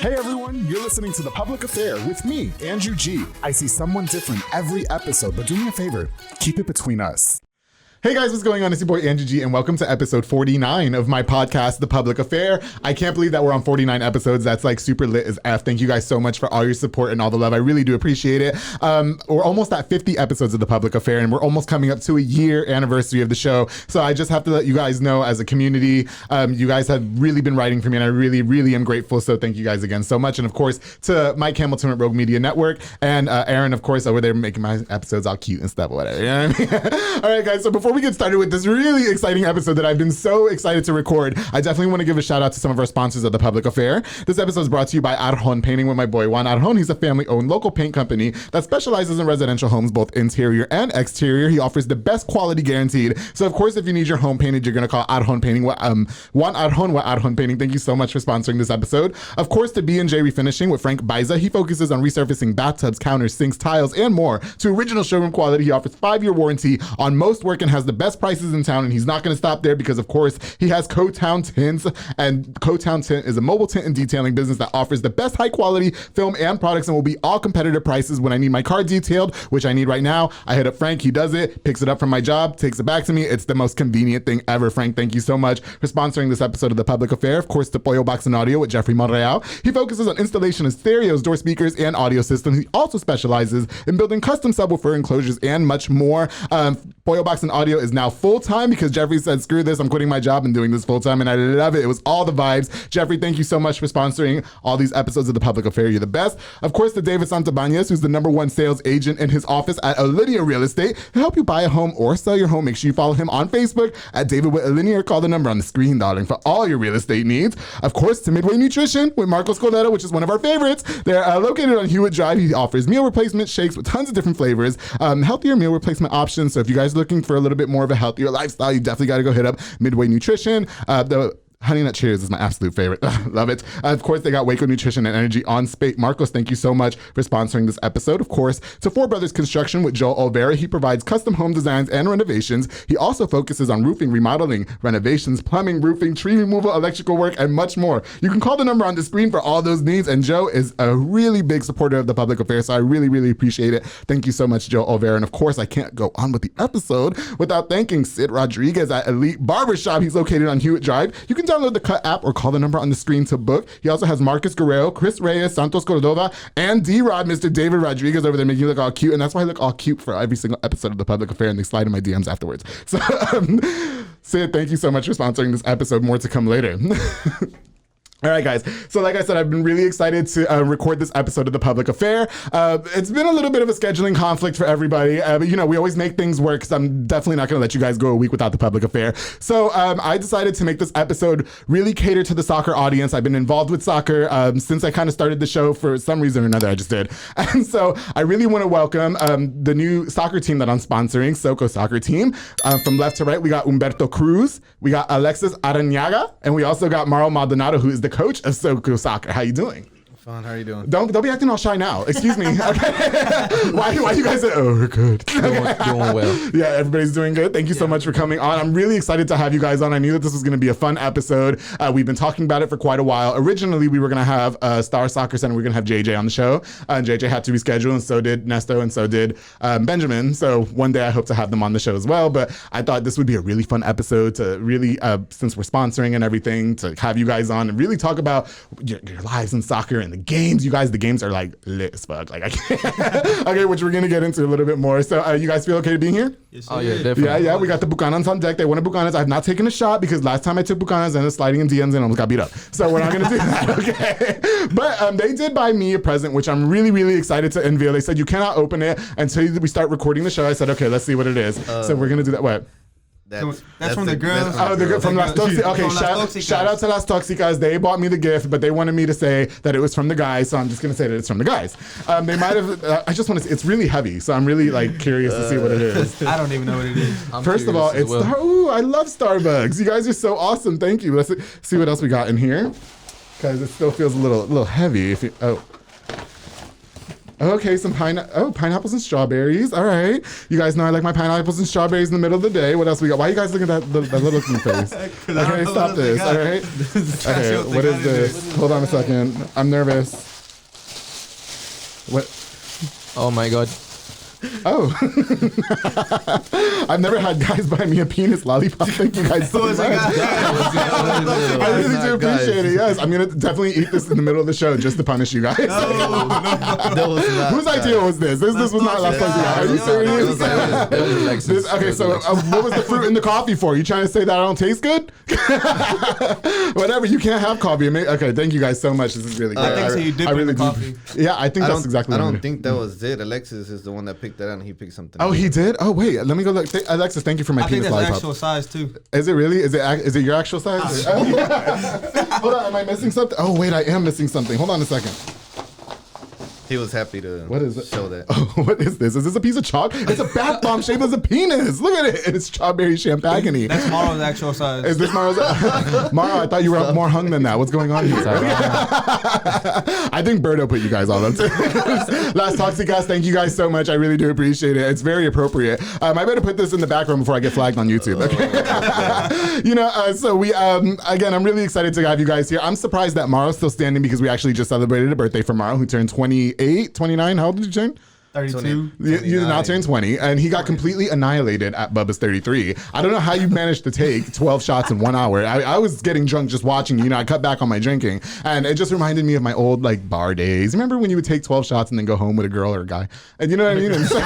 Hey everyone, you're listening to The Public Affair with me, Andrew G. I see someone different every episode, but do me a favor, keep it between us. Hey guys, what's going on? It's your boy Andrew G, and welcome to episode 49 of my podcast, The Public Affair. I can't believe that we're on 49 episodes. That's like super lit as F. Thank you guys so much for all your support and all the love. I really do appreciate it. We're almost at 50 episodes of The Public Affair, and we're almost coming up to a year anniversary of the show. So I just have to let you guys know, as a community, you guys have really been writing for me, and I really, really am grateful. So thank you guys again so much. And of course, to Mike Hamilton at Rogue Media Network, and Aaron, of course, over there making my episodes all cute and stuff, whatever. You know what I mean? All right, guys. So before we get started with this really exciting episode that I've been so excited to record, I definitely want to give a shout out to some of our sponsors of The Public Affair. This episode is brought to you by Arjon Painting with my boy Juan Arjon. He's a family-owned local paint company that specializes in residential homes, both interior and exterior. He offers the best quality guaranteed. So of course, if you need your home painted, you're going to call Arjon Painting. Juan Arjon with Arjon Painting. Thank you so much for sponsoring this episode. Of course, to B&J Refinishing with Frank Baiza. He focuses on resurfacing bathtubs, counters, sinks, tiles, and more to original showroom quality. He offers 5-year warranty on most work and has the best prices in town, and he's not going to stop there because of course he has Co-Town Tints, and Co-Town Tint is a mobile tint and detailing business that offers the best high quality film and products and will be all competitive prices. When I need my car detailed, which I need right now, I hit up Frank. He does it, picks it up from my job, takes it back to me. It's the most convenient thing ever. Frank, thank you so much for sponsoring this episode of The Public Affair. Of course, to Pollo Box and Audio with Jeffrey Monreal. He focuses on installation of stereos, door speakers, and audio systems. He also specializes in building custom subwoofer enclosures and much more. Pollo Box and Audio is now full-time because Jeffrey said, screw this, I'm quitting my job and doing this full-time, and I love it. It was all the vibes. Jeffrey, thank you so much for sponsoring all these episodes of The Public Affair. You're the best. Of course, to David Santabanez, who's the #1 sales agent in his office at Alinea Real Estate. To help you buy a home or sell your home, make sure you follow him on Facebook at David with Alinea, or call the number on the screen, darling, for all your real estate needs. Of course, to Midway Nutrition with Marcos Coletta, which is one of our favorites. They're located on Hewitt Drive. He offers meal replacement shakes with tons of different flavors, healthier meal replacement options. So if you guys are looking for a little bit more of a healthier lifestyle, you definitely got to go hit up Midway Nutrition. The Honey Nut Cheers is my absolute favorite. Love it. Of course, they got Waco Nutrition and Energy on Spate. Marcos, thank you so much for sponsoring this episode. Of course, to Four Brothers Construction with Joel Olvera. He provides custom home designs and renovations. He also focuses on roofing, remodeling, renovations, plumbing, roofing, tree removal, electrical work, and much more. You can call the number on the screen for all those needs, and Joe is a really big supporter of The Public Affair, so I really, really appreciate it. Thank you so much, Joe Olvera. And of course, I can't go on with the episode without thanking Sid Rodriguez at Elite Barbershop. He's located on Hewitt Drive. You can download the Cut app or call the number on the screen to book. He also has Marcus Guerrero, Chris Reyes, Santos Cordova, and D-Rod, Mr. David Rodriguez over there making you look all cute. And that's why I look all cute for every single episode of The Public Affair, and they slide in my DMs afterwards. So, Sid, thank you so much for sponsoring this episode. More to come later. All right, guys. So like I said, I've been really excited to record this episode of The Public Affair. It's been a little bit of a scheduling conflict for everybody. But, you know, we always make things work, because I'm definitely not going to let you guys go a week without The Public Affair. So I decided to make this episode really cater to the soccer audience. I've been involved with soccer since I kind of started the show. For some reason or another, I just did. And so I really want to welcome the new soccer team that I'm sponsoring, SoCo Soccer Team. From left to right, we got Humberto Cruz, we got Alexis Arranaga, and we also got Mauro Maldonado, who is the coach of SoCo Soccer. How you doing? Fun. How are you doing? Don't be acting all shy now. Excuse me. Okay. Why you guys say, oh, we're good? Doing well. Yeah, everybody's doing good. Thank you so much for coming on. I'm really excited to have you guys on. I knew that this was going to be a fun episode. We've been talking about it for quite a while. Originally, we were going to have Star Soccer Center. We were going to have JJ on the show. JJ had to reschedule, and so did Nesto, and so did Benjamin. So one day I hope to have them on the show as well. But I thought this would be a really fun episode to really, since we're sponsoring and everything, to have you guys on and really talk about your lives in soccer and the games. You guys, the games are like lit as fuck. Like I can't. Okay, which we're gonna get into a little bit more. So you guys feel okay to being here? Yes, oh yeah, definitely. Yeah. We got the Bucanans on deck. They wanted Bucanans. I've not taken a shot because last time I took Bucanans, I ended up sliding in DMs and almost got beat up. So we're not gonna do that. Okay. But they did buy me a present, which I'm really, really excited to unveil. They said you cannot open it until we start recording the show. I said, okay, let's see what it is. So we're gonna do that. What? That's from the girls. From Las Toxicas. Okay, shout out to Las Toxicas. They bought me the gift, but they wanted me to say that it was from the guys, so I'm just gonna say that it's from the guys. They might have. I just want to. It's really heavy, so I'm really like curious to see what it is. I don't even know what it is. First of all, it's ooh, I love Starbucks. You guys are so awesome. Thank you. Let's see what else we got in here, because it still feels a little heavy. If you Okay, some pineapples and strawberries. All right. You guys know I like my pineapples and strawberries in the middle of the day. What else we got? Why are you guys looking at that little looking face? Okay, stop this. All right. Okay, what is this? Hold on a second. I'm nervous. What? Oh my God. Oh. I've never had guys buy me a penis lollipop. Thank you guys so much. I really do appreciate it. Yes, I'm going to definitely eat this in the middle of the show just to punish you guys. Whose idea was this? This was not last time. Are you serious? Okay, so what was the fruit in the coffee for? You trying to say that I don't taste good? Whatever, you can't have coffee. Okay, thank you guys so much. This is really good. I think so you dip in the coffee. Yeah, I think that's exactly what I don't think that was it. Alexis is the one that picked that out and he picked something. Oh, he did? Oh, wait. Let me go look. Alexis, thank you for my penis lollipop. I think that's actual size, too. Is it really? Is it your actual size? Hold on. Am I missing something? Oh, wait. I am missing something. Hold on a second. He was happy to show that. Oh, what is this? Is this a piece of chalk? It's a bath bomb shaped as a penis. Look at it. It's strawberry champagne. That's Mauro's actual size. Is this Mauro's? Mauro, I thought you were more hung than that. What's going on here? I think Berto put you guys all up to Last Toxicast, thank you guys so much. I really do appreciate it. It's very appropriate. I better put this in the background before I get flagged on YouTube. Okay. So we, again, I'm really excited to have you guys here. I'm surprised that Mauro's still standing because we actually just celebrated a birthday for Mauro, who turned 28, 29. How old did you turn? 32. You did not turn 20, and he got completely annihilated at Bubba's 33. I don't know how you managed to take 12 shots in 1 hour. I was getting drunk just watching you. I cut back on my drinking, and it just reminded me of my old bar days. Remember when you would take 12 shots and then go home with a girl or a guy? And you know what I mean? And so,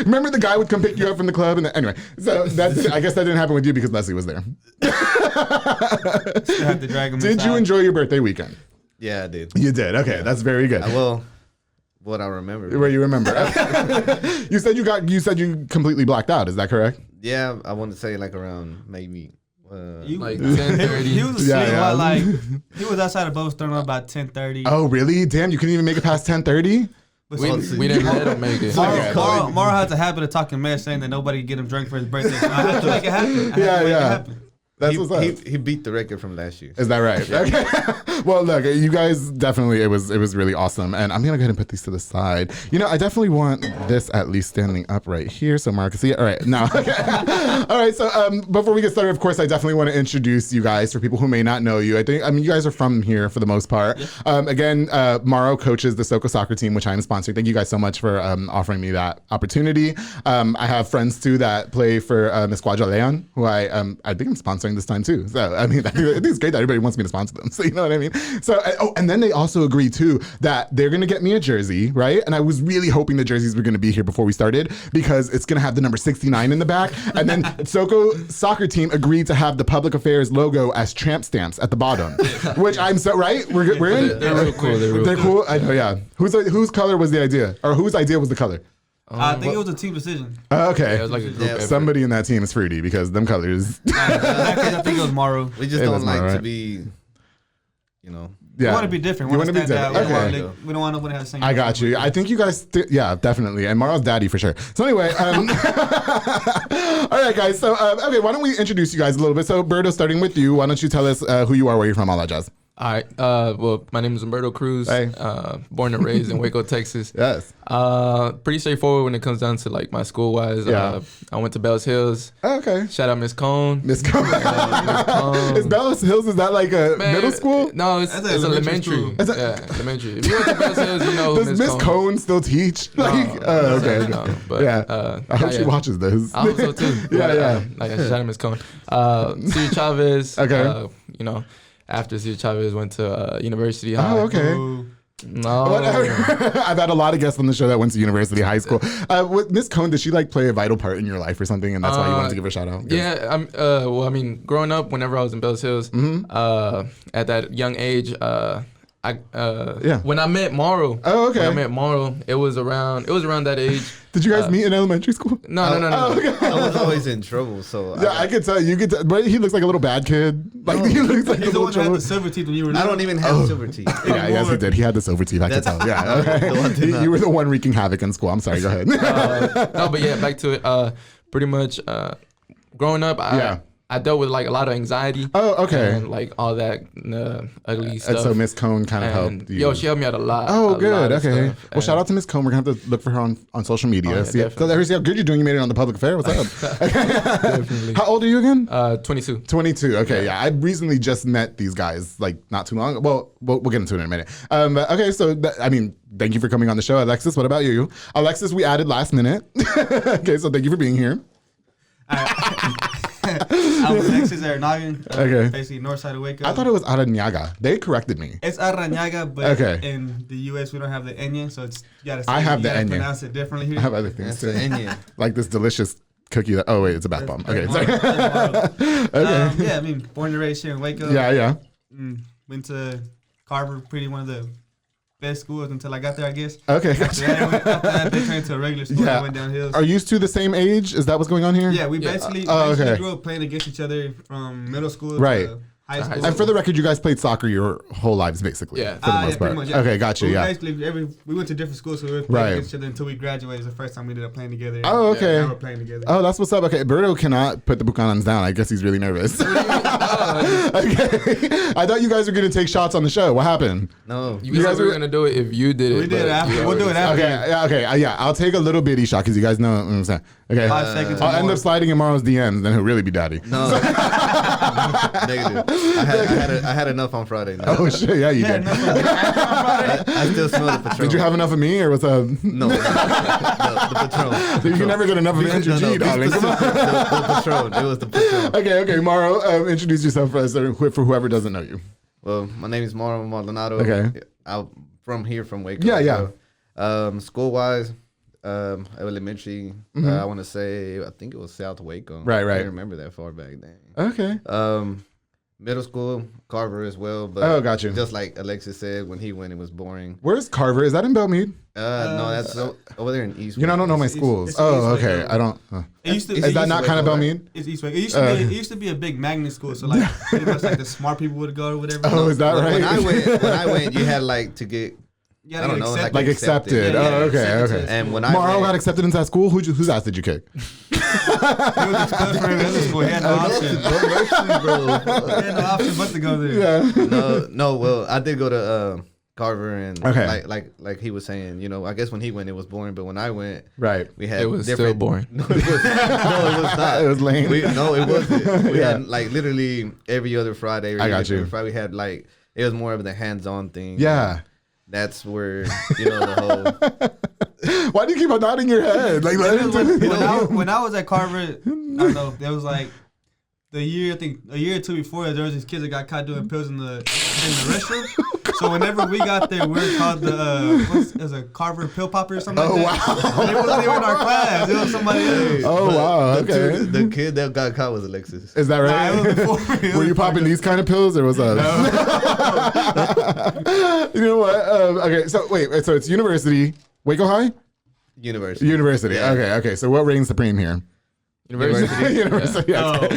remember the guy would come pick you up from the club? And anyway, so I guess that didn't happen with you because Leslie was there. Had to drag him Did you enjoy your birthday weekend? Yeah, I did. You did. Okay, yeah. That's very good. What I remember. Where you remember. You said you completely blacked out. Is that correct? Yeah, I want to say around maybe 10:30. He was asleep he was outside of Bubba's throwing up about 10:30. Oh, really? Damn, you couldn't even make it past 10:30? We didn't let him make it. Mauro had the habit of talking mess, saying that nobody could get him drunk for his birthday. So I had to make it happen. That's what's up. He beat the record from last year. Is that right? Yeah. Okay. Well, look, you guys definitely, it was really awesome. And I'm going to go ahead and put these to the side. I definitely want this at least standing up right here so Mark can see it. All right. Now, okay. All right. So before we get started, of course, I definitely want to introduce you guys for people who may not know you. You guys are from here for the most part. Yeah. Again, Mauro coaches the SoCo Soccer Team, which I'm sponsoring. Thank you guys so much for offering me that opportunity. I have friends too that play for Escuadra Leon, who I think I'm sponsoring this time too. So I think it's great that everybody wants me to sponsor them. So you know what I mean? So and then they also agreed too that they're gonna get me a jersey, right? And I was really hoping the jerseys were gonna be here before we started because it's gonna have the number 69 in the back. And then SoCo Soccer Team agreed to have the public affairs logo as tramp stamps at the bottom, which I'm so right. We're in. They're real cool. They're cool. I know. Yeah. Whose color was the idea, or whose idea was the color? I think it was a team decision. Okay. Yeah, it was like a group effort. Somebody in that team is fruity because them colors. I think it was Mauro. We just don't like to be, Yeah. We want to be different. You want to be different. Okay. We don't want nobody to have the same. I got you. I think you guys, definitely. And Mauro's daddy for sure. So anyway, all right, guys. So, okay, why don't we introduce you guys a little bit? So, Berto, starting with you, why don't you tell us who you are, where you're from, all that jazz? All right. Well, my name is Humberto Cruz. Hey. Born and raised in Waco, Texas. Yes. Pretty straightforward when it comes down to my school wise. Yeah. I went to Bells Hills. Okay. Shout out Miss Cone. Miss Cone. Is Bells Hills, is that like a middle school? No, it's elementary. Elementary. If you went to Bells Hills, you know Does Miss Cone still teach? Okay. No, but, I hope she watches this. I hope so too. Yeah. Shout out Miss Cone. Cesar Chavez. Okay. After Cesar Chavez went to University High. Oh, okay. No. I've had a lot of guests on the show that went to University High School. With Miss Cone, did she play a vital part in your life or something, and that's why you wanted to give her a shout out? Yeah. Growing up, whenever I was in Bells Hills, at that young age, when I met Mauro. Oh, okay. When I met Mauro, it was around that age. Did you guys meet in elementary school? No. Oh, okay. I was always in trouble, so I could tell. But he looks like a little bad kid. He looks like he's the one that had the silver teeth when you were little. I don't even have silver teeth. Yeah, yes, he did. He had the silver teeth. I could tell. Yeah. Okay. You were the one wreaking havoc in school. I'm sorry. Go ahead. No, but yeah, back to it. Pretty much, growing up, I dealt with like a lot of anxiety. Oh, okay. And like all that ugly stuff. And so Miss Cone kind of helped you. Yo, she helped me out a lot. Oh, good. Okay. Stuff. Well, shout out to Miss Cone. We're going to have to look for her on social media. Yeah, see how good you're doing. You made it on the public affair. What's up? Definitely. How old are you again? 22. 22. Okay, yeah. I recently just met these guys like not too long. Well, we'll get into it in a minute. Okay, so thank you for coming on the show, Alexis. What about you? Alexis, we added last minute. Okay, so thank you for being here. I was Alexis Arranaga. Okay. Basically north side of Waco. I thought it was Arranaga. They corrected me. It's Arranaga, but okay. In the U.S. we don't have the enya, so it's you gotta I have the enya. Pronounce it differently here. I have other things too. Enya. Like this delicious cookie. Oh wait, it's a bath bomb. Okay, sorry. Okay. Yeah, I mean, born and raised here in Waco. Yeah. Went to Carver, pretty one of the best schools until I got there, I guess. Okay. After that, they turned to a regular school. Yeah. Went downhill. Are you two the same age? Is that what's going on here? Yeah, we basically grew up playing against each other from middle school to high school. And for the record, you guys played soccer your whole lives, basically. Yeah. For the most part. Pretty much, yeah. Okay, gotcha. We yeah. Basically, we went to different schools, so we were playing against each other until we graduated. It was the first time we ended up playing together. Oh, okay. Now we're playing together. Oh, that's what's up. Okay, Berto cannot put the Buchanans down. I guess he's really nervous. Okay. I thought you guys were going to take shots on the show. What happened? No. You guys were going to do it if you did it. We did it after. We'll do it after. Okay. Yeah. I'll take a little bitty shot because you guys know what I'm saying. Okay. 5 seconds. I'll end up sliding in Mauro's DMs, then he'll really be daddy. No. Negative. I had enough on Friday. No. Oh shit! Yeah, you did. I still smell the Patron. Did you have enough of me, or what's up? No, the Patron. So you can never get enough of Andrew G, darling. Come on. The Patron. It was the Patron. Okay, Mauro, introduce yourself for whoever doesn't know you. Well, my name is Mauro Maldonado. Okay. I'm from Waco. Yeah. School wise, elementary. I want to say I think it was South Waco. Right. I remember that far back then. Okay. Middle school, Carver as well. But got you. Just like Alexis said, when he went, it was boring. Where's Carver? Is that in Belmead? No, that's over there in East. You know, I don't know my schools. It's okay. I don't. Is that not kind of Belmead? It's East Waco. It used to be a big magnet school, so like pretty much like the smart people would go or whatever. Oh, is that right? When I went, you had like to get. I don't know, like accepted. Okay. And when Mauro got accepted into that school, whose ass did you kick? He was exposed for his school. He had no option. He had no option but to go there. Yeah. No. Well, I did go to Carver, and okay. like he was saying, you know, I guess when he went, it was boring, but when I went, we had it was still boring. No, it was not. It was lame. No, it wasn't. We had like literally every other Friday. I got you. Every Friday we had like it was more of the hands-on thing. Yeah. That's where, you know, the whole. Why do you keep on nodding your head? Like, when I was at Carver, I don't know, there was like a year or two before, there was these kids that got caught doing pills in the restroom. So whenever we got there, we were called as a Carver pill popper or something like that. Wow. And it wasn't even our class. It was somebody else. Oh, wow. Okay. The kid that got caught was Alexis. Is that right? Nah, it was before me. Were you popping these kind of pills or was that? No. You know what? Okay, so wait. So it's university. Waco High? University. Yeah. Okay. So what reigns supreme here? University. Yeah.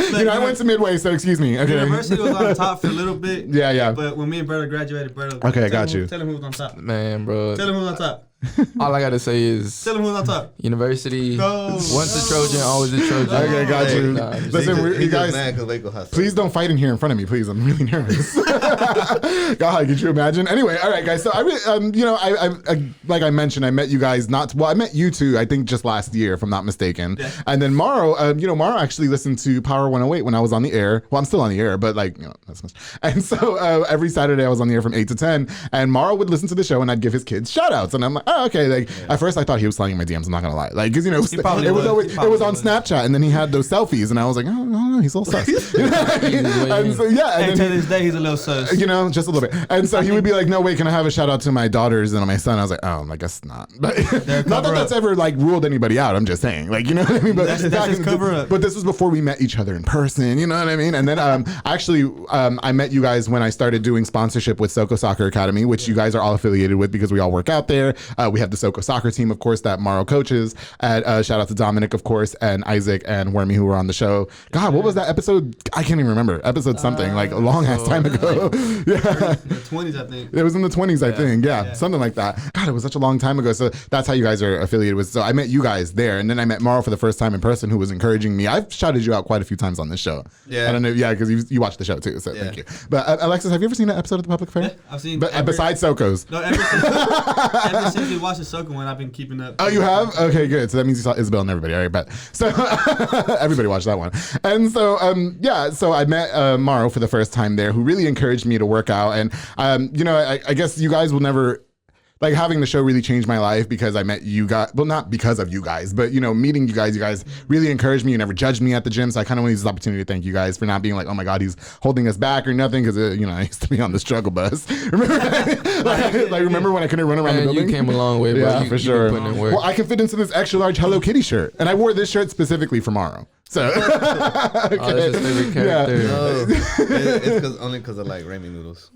You know, I went to Midway, so excuse me. Okay. University was on top for a little bit. Yeah. But when me and Berto graduated, okay, got you. Tell him who was on top. Man, bro. Tell him who was on top. All I gotta say is tell him who's on top. University. No. Once a Trojan, always a Trojan. Okay, got you. Listen, you guys, please don't fight in here in front of me, please. I'm really nervous. God, could you imagine? Anyway, all right, guys. So I like I mentioned, I met you guys I met you two, I think just last year, if I'm not mistaken. Yeah. And then Mauro, Mauro actually listened to Power 108 when I was on the air. Well, I'm still on the air, but like, that's much. And so every Saturday I was on the air from 8 to 10, and Mauro would listen to the show and I'd give his kids shout outs. And I'm like, oh, okay. Like at first I thought he was sliding my DMs. I'm not gonna lie, like because it was on Snapchat, and then he had those selfies, and I was like, oh no, he's a little sus. You know what I mean? And so and to this day he's a little sus. Just a little bit. And so he would be like, no, wait, can I have a shout out to my daughters and my son? I was like, oh, I guess not. But not that that's ever like ruled anybody out. I'm just saying, like, you know what I mean? But that's just cover up. But this was before we met each other in person. You know what I mean? And then I met you guys when I started doing sponsorship with SoCo Soccer Academy, which you guys are all affiliated with because we all work out there. We have the SoCo Soccer Team, of course, that Mauro coaches. And shout out to Dominic, of course, and Isaac and Wormy, who were on the show. God, what was that episode? I can't even remember. Episode something, like a long ass time ago. Yeah. In the 20s, I think. It was in the 20s, I think. Yeah, something like that. God, it was such a long time ago. So that's how you guys are affiliated with. So I met you guys there, and then I met Mauro for the first time in person, who was encouraging me. I've shouted you out quite a few times on this show. Yeah. I don't know. Yeah, because you watched the show too. So thank you. But Alexis, have you ever seen an episode of The Public Affair? Yeah, I've seen. But besides SoCo's. No, ever since we watched the SoCo one, I've been keeping up. Oh, you have? Okay, good. So that means you saw Isabel and everybody. All right, bet. So everybody watched that one. And so, so I met Mauro for the first time there, who really encouraged me to work out. And, I guess you guys will never... Like, having the show really changed my life because I met you guys. Well, not because of you guys, but, meeting you guys really encouraged me. You never judged me at the gym. So I kind of want to use this opportunity to thank you guys for not being like, oh my God, he's holding us back or nothing. Because, I used to be on the struggle bus. Remember? Remember when I couldn't run around the building? You came a long way, bro. Yeah, for sure. Putting in work. Well, I can fit into this extra large Hello Kitty shirt. And I wore this shirt specifically for Mauro. So Oh, that's his favorite character. No, it's only because I like ramen noodles.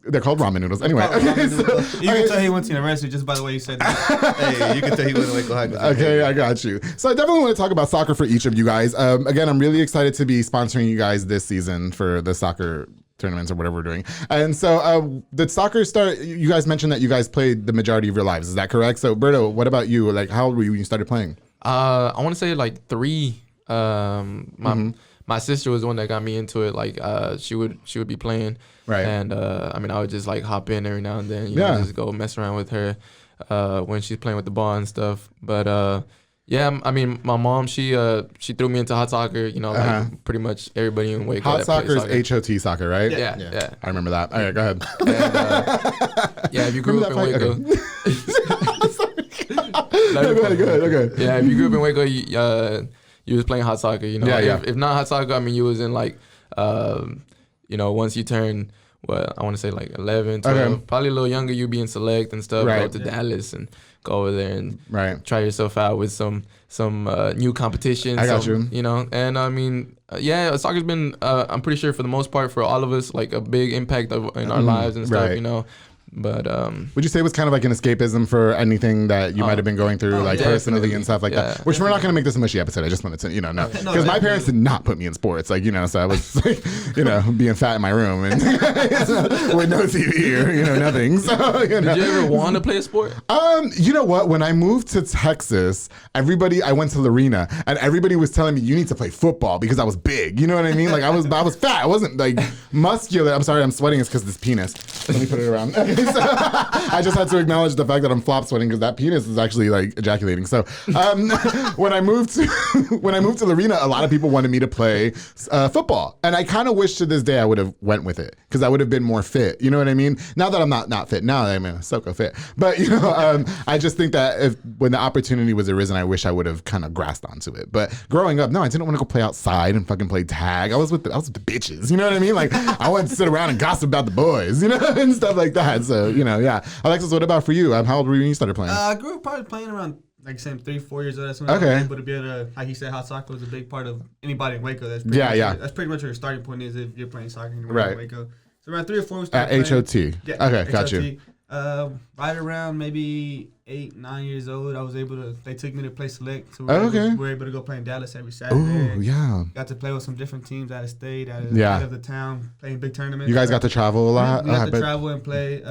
They're called ramen noodles. Anyway. You can tell he went to university just by the way you said that. Hey, you can tell he went to Waco High. Okay, I got you. So I definitely want to talk about soccer for each of you guys. Again, I'm really excited to be sponsoring you guys this season for the soccer tournaments or whatever we're doing. And so the soccer start, you guys mentioned that you guys played the majority of your lives. Is that correct? So Berto, what about you? Like, how old were you when you started playing? I want to say like 3. My sister was the one that got me into it. Like she would be playing, right? And I would just like hop in every now and then, just go mess around with her when she's playing with the ball and stuff. But my mom she threw me into hot soccer. Like pretty much everybody in Waco. Hot soccer is HOT soccer, right? Yeah. I remember that. All right, go ahead. And, if you grew up in Waco. Go ahead. Yeah, if you grew up in Waco, you was playing hot soccer, If not hot soccer, you was in like, once you turn, I want to say like 11, 12, probably a little younger, you be in select and stuff, go to Dallas and go over there and try yourself out with some new competition. I got you. And soccer's been, I'm pretty sure for the most part for all of us, like a big impact in our lives and stuff, But would you say it was kind of like an escapism for anything that you might have been going through, like personally and stuff like that? Which we're not going to make this a mushy episode. I just wanted to, know, because my parents did not put me in sports, like so I was like, being fat in my room and with no TV or nothing. So Did you ever want to play a sport? You know what? When I moved to Texas, I went to Lorena and everybody was telling me you need to play football because I was big. You know what I mean? Like I was fat. I wasn't like muscular. I'm sorry, I'm sweating. It's because this penis. Let me put it around. So, I just had to acknowledge the fact that I'm flop sweating because that penis is actually like ejaculating. So when I moved to Lorena, a lot of people wanted me to play football, and I kind of wish to this day I would have went with it because I would have been more fit. You know what I mean? Now that I'm not fit, now I'm SoCo fit. But I just think that when the opportunity was arisen, I wish I would have kind of grasped onto it. But growing up, no, I didn't want to go play outside and fucking play tag. I was with the bitches. You know what I mean? Like I wanted to sit around and gossip about the boys, and stuff like that. So, Alexis, what about for you? How old were you when you started playing? I grew up probably playing around, like I said, 3-4 years old. That's when I was able to be able to, like he said, hot soccer was a big part of anybody in Waco. That's pretty much what your starting point is if you're playing soccer in Waco. So around 3 or 4 we started playing. HOT. Yeah, okay, got you. Right around maybe 8-9 years old, they took me to play select. So we were able to go play in Dallas every Saturday. Oh, yeah. Got to play with some different teams out of state, out of the town, playing big tournaments. You guys got to travel a lot? We got to travel and play.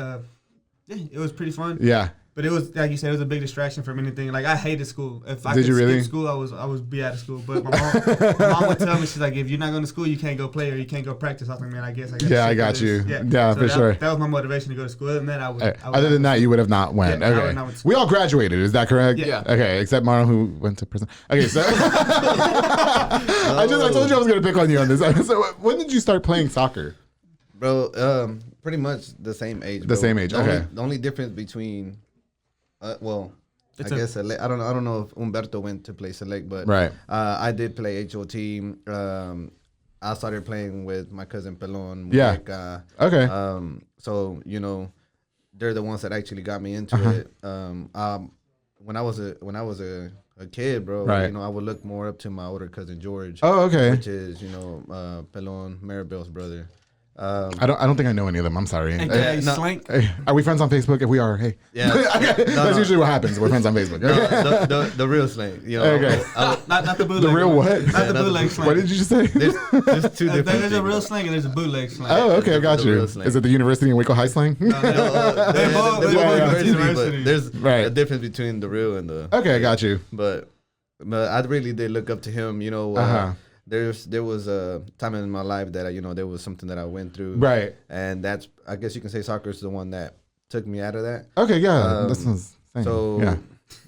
It was pretty fun. Yeah. But it was, like you said, it was a big distraction from anything. Like, I hated school. If I could skip school, I would be out of school. But my mom would tell me, she's like, if you're not going to school, you can't go play or you can't go practice. I was like, man, I guess I got Yeah, I got you. Yeah, for sure. That was my motivation to go to school. Other than that, I would other than that, you would have not went. Okay. We all graduated. Is that correct? Yeah. Okay, except Mauro, who went to prison. Okay, so I told you I was going to pick on you on this. So when did you start playing soccer? Bro, pretty much the same age. The same age, okay. The only difference between, I guess I don't know if Humberto went to play select, but I did play HOT. I started playing with my cousin Pelon. Yeah. Okay. So they're the ones that actually got me into it. When I was a kid, bro, I would look more up to my older cousin George. Oh, okay. Which is Pelon Maribel's brother. I don't think I know any of them. I'm sorry. Slank. Are we friends on Facebook? If we are, hey. Yeah. That's usually what happens. We're friends on Facebook. The real slang. You know, okay. Not the bootleg. The real what? Not the bootleg slang. What did you just say? There's two different There's a real slang and there's a bootleg slang. Oh, okay, I got you. Is it the University and Waco High slang? They're both university, but there's a difference between the real and the. Okay, I got you. But I really did look up to him. You know. There was a time in my life that there was something that I went through, right? And that's, I guess you can say, soccer is the one that took me out of that. Okay, yeah, that's so. Yeah.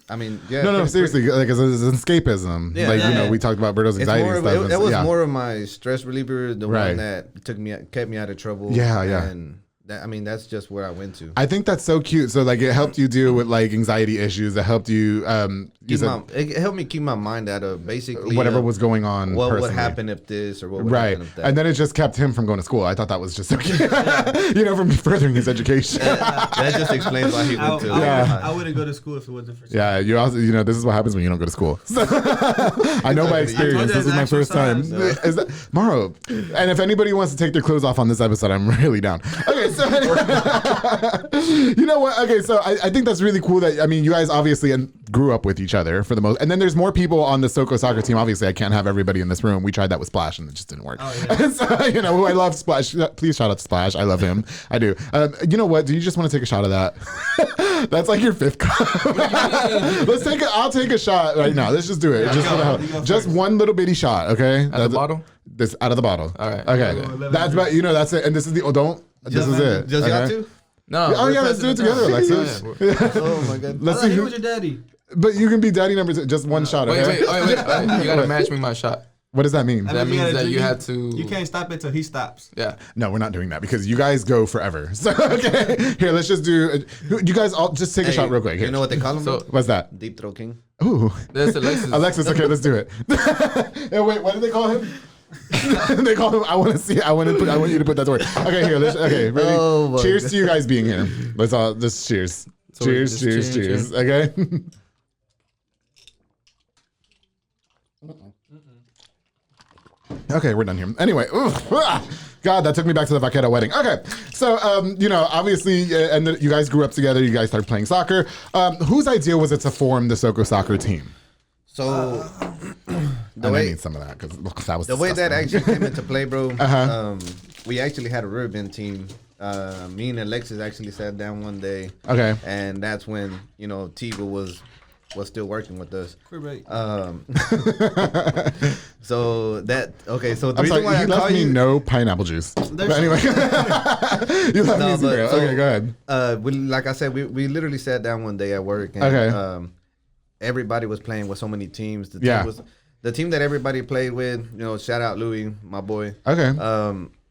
I mean, yeah. No, seriously, like it's an escapism. Yeah, like we talked about Berto's anxiety and stuff. It was more of my stress reliever, the one that kept me out of trouble. Yeah. And that's just where I went to. I think that's so cute. So like it helped you deal with like anxiety issues. It helped you. It helped me keep my mind out of basically whatever was going on. What would happen if this or what would happen if that? And then it just kept him from going to school. I thought that was just so cute. From furthering his education. That just explains why he went to. I wouldn't go to school if it wasn't for. Yeah, you also this is what happens when you don't go to school. I know by experience. This is my first time. Is that Mauro? And if anybody wants to take their clothes off on this episode, I'm really down. Okay. So you know what? Okay, so I think that's really cool that you guys obviously grew up with each other for the most, and then there's more people on the SoCo Soccer Team. Obviously, I can't have everybody in this room. We tried that with Splash and it just didn't work. Oh, yeah. So I love Splash. Please shout out to Splash. I love him. I do. You know what? Do you just want to take a shot of that? That's like your 5th cup. I'll take a shot right now. Let's just do it. Just one little bitty shot. Okay. Out of the bottle. This out of the bottle. All right. Okay. That's about that's it. And this is this is it. Just y'all two? No. Oh yeah, let's do it together, Alexis. Oh my god. Let's see who was your daddy. But you can be daddy number 2. Just one shot. Wait. You gotta match me my shot. What does that mean? That means that you had to. You can't stop it till he stops. Yeah. No, we're not doing that because you guys go forever. So okay, here let's just do. You guys all just take a shot real quick. Here. You know what they call him? What's that? Deep throat king. Ooh. That's Alexis. Alexis. Okay, let's do it. Wait, what do they call him? They call him. I want you to put that to work. Okay, here. Okay, ready? Oh, cheers to you guys being here. Let's all just cheers. So cheers. Okay. Okay, we're done here. Anyway, God, that took me back to the Vaquero wedding. Okay, so obviously, you guys grew up together. You guys started playing soccer. Whose idea was it to form the SoCo Soccer Team? So I need some of that because that was the way that actually came into play, bro. We actually had a ribbon team. Me and Alexis actually sat down one day. Okay, and that's when Tiba was still working with us. So the reason why he left me no pineapple juice. But anyway, you left me zero. Okay, go ahead. Like I said, we literally sat down one day at work. And, everybody was playing with so many teams. The team that everybody played with. Shout out Louis, my boy. Okay.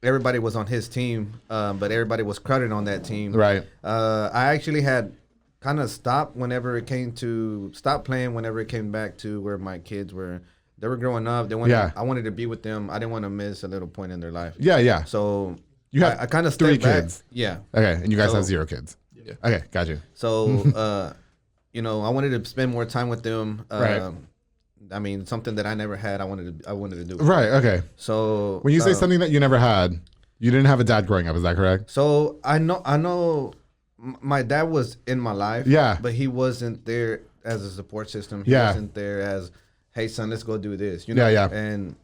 Everybody was on his team, but everybody was crowded on that team. Right. I actually had kind of stopped playing whenever it came back to where my kids were. They were growing up. I wanted to be with them. I didn't want to miss a little point in their life. Yeah. So you have I kind of 3 kids. Back. Yeah. Okay, and you guys have 0 kids. Yeah. Okay, got you. So I wanted to spend more time with them. Right. I mean, something that I never had. I wanted to do. Right. Okay. So when you say something that you never had, you didn't have a dad growing up. Is that correct? So I know. My dad was in my life. Yeah. But he wasn't there as a support system. He wasn't there as, hey son, let's go do this. Yeah. And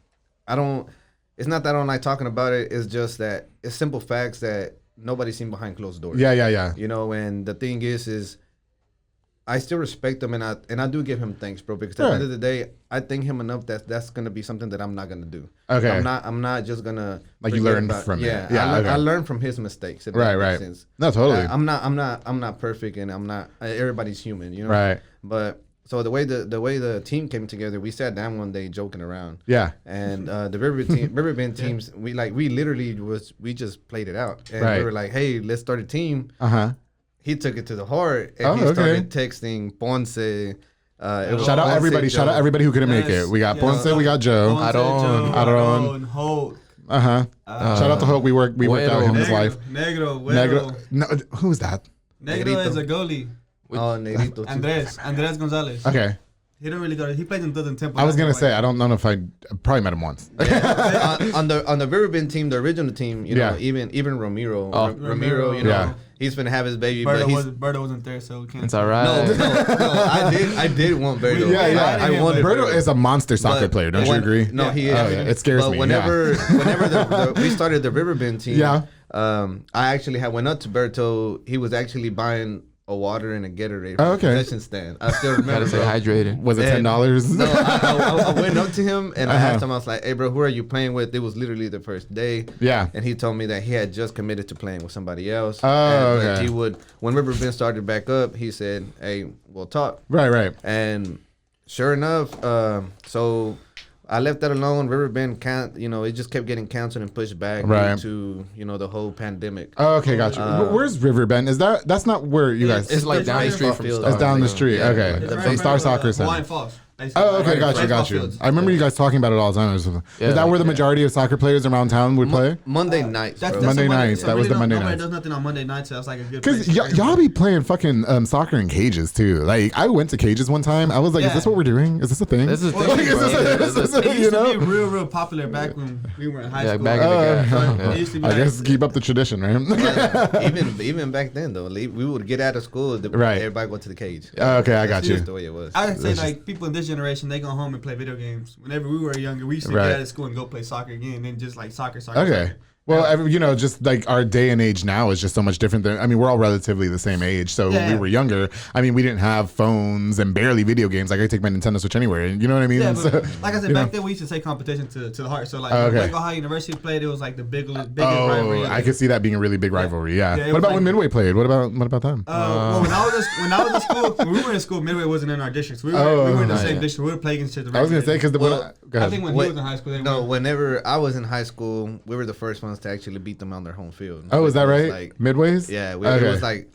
it's not that I don't like talking about it. It's just that it's simple facts that nobody's seen behind closed doors. Yeah. And the thing is I still respect him, and I do give him thanks, bro, because at the end of the day, I thank him enough that's gonna be something that I'm not gonna do. Okay. I'm not just gonna like you learned from it. Yeah. I learned from his mistakes. Right. Sense. No, totally. I'm not perfect, and I'm not. Everybody's human, Right. But so the way the team came together, we sat down one day joking around. Yeah. And the River Bend teams, we literally just played it out, and we were like, hey, let's start a team. He took it to the heart, and he started texting Ponce. Shout out everybody who couldn't make it. We got Ponce, we got Joe. Aaron, Holt. Shout out to Hope. We worked out him and his wife. Negro. No, who's that? Negro is a goalie. Negrito. Andres Gonzalez. Okay. He don't really go. He plays in Southern Temple. I was gonna say I don't know if I probably met him once. Yeah. on the Riverbend team, the original team, you know, even Ramiro, Ramiro, you know, he's gonna have his baby. Berto wasn't there, so we can't. It's all right. No, I did want Berto. Yeah. I wanted Berto is a monster soccer player. Don't you agree? No, he is. It scares me. Whenever we started the Riverbend team, I actually went up to Berto. He was actually buying a water and a Gatorade from the concession stand. I still remember. Gotta stay hydrated. Was it $10? No, I went up to him and I asked him. I was like, "Hey, bro, who are you playing with?" It was literally the first day. Yeah. And he told me that he had just committed to playing with somebody else. And he would, when Riverbend started back up, he said, "Hey, we'll talk." Right. And sure enough, so I left that alone. Riverbend it just kept getting canceled and pushed back due to, the whole pandemic. Oh, okay, gotcha. Where's Riverbend? That's not where you guys... It's like down the street from Star. It's down the street, okay. From Star Soccer Center. Hawaiian Falls. Oh, okay, got you. I remember you guys talking about it all the time. Is that where the majority of soccer players around town would play? Monday nights. Monday nights. That was the Monday night. Nobody does nothing on Monday nights, so that's like a good. Because y'all be playing fucking soccer in cages too. Like I went to cages one time. I was like, is this what we're doing? Is this a thing? This is a thing. It used to be real popular back when we were in high school. Back in the I guess keep up the tradition, right? Even back then though, we would get out of school. Everybody go to the cage. Okay, I got you. That's the way it was. I would say like people in this generation, they go home and play video games. Whenever we were younger, we used to get out of school and go play soccer again, and just like soccer. Okay. Well, just like our day and age now is just so much different than, we're all relatively the same age. So when we were younger, we didn't have phones and barely video games. Like I take my Nintendo Switch anywhere, you know what I mean? Yeah, so, like I said, back then we used to take competition to the heart. So like when Ohio University played, it was like the biggest rivalry. I could see that being a really big rivalry. Yeah. What about when Midway played? What about them? Well, when I was in school, when we were in school, Midway wasn't in our districts. We were in the same district. We were playing against each other. I was gonna say because I think when he was in high school, whenever I was in high school, we were the first ones to actually beat them on their home field. Oh, is that right? Midways? Yeah, it was like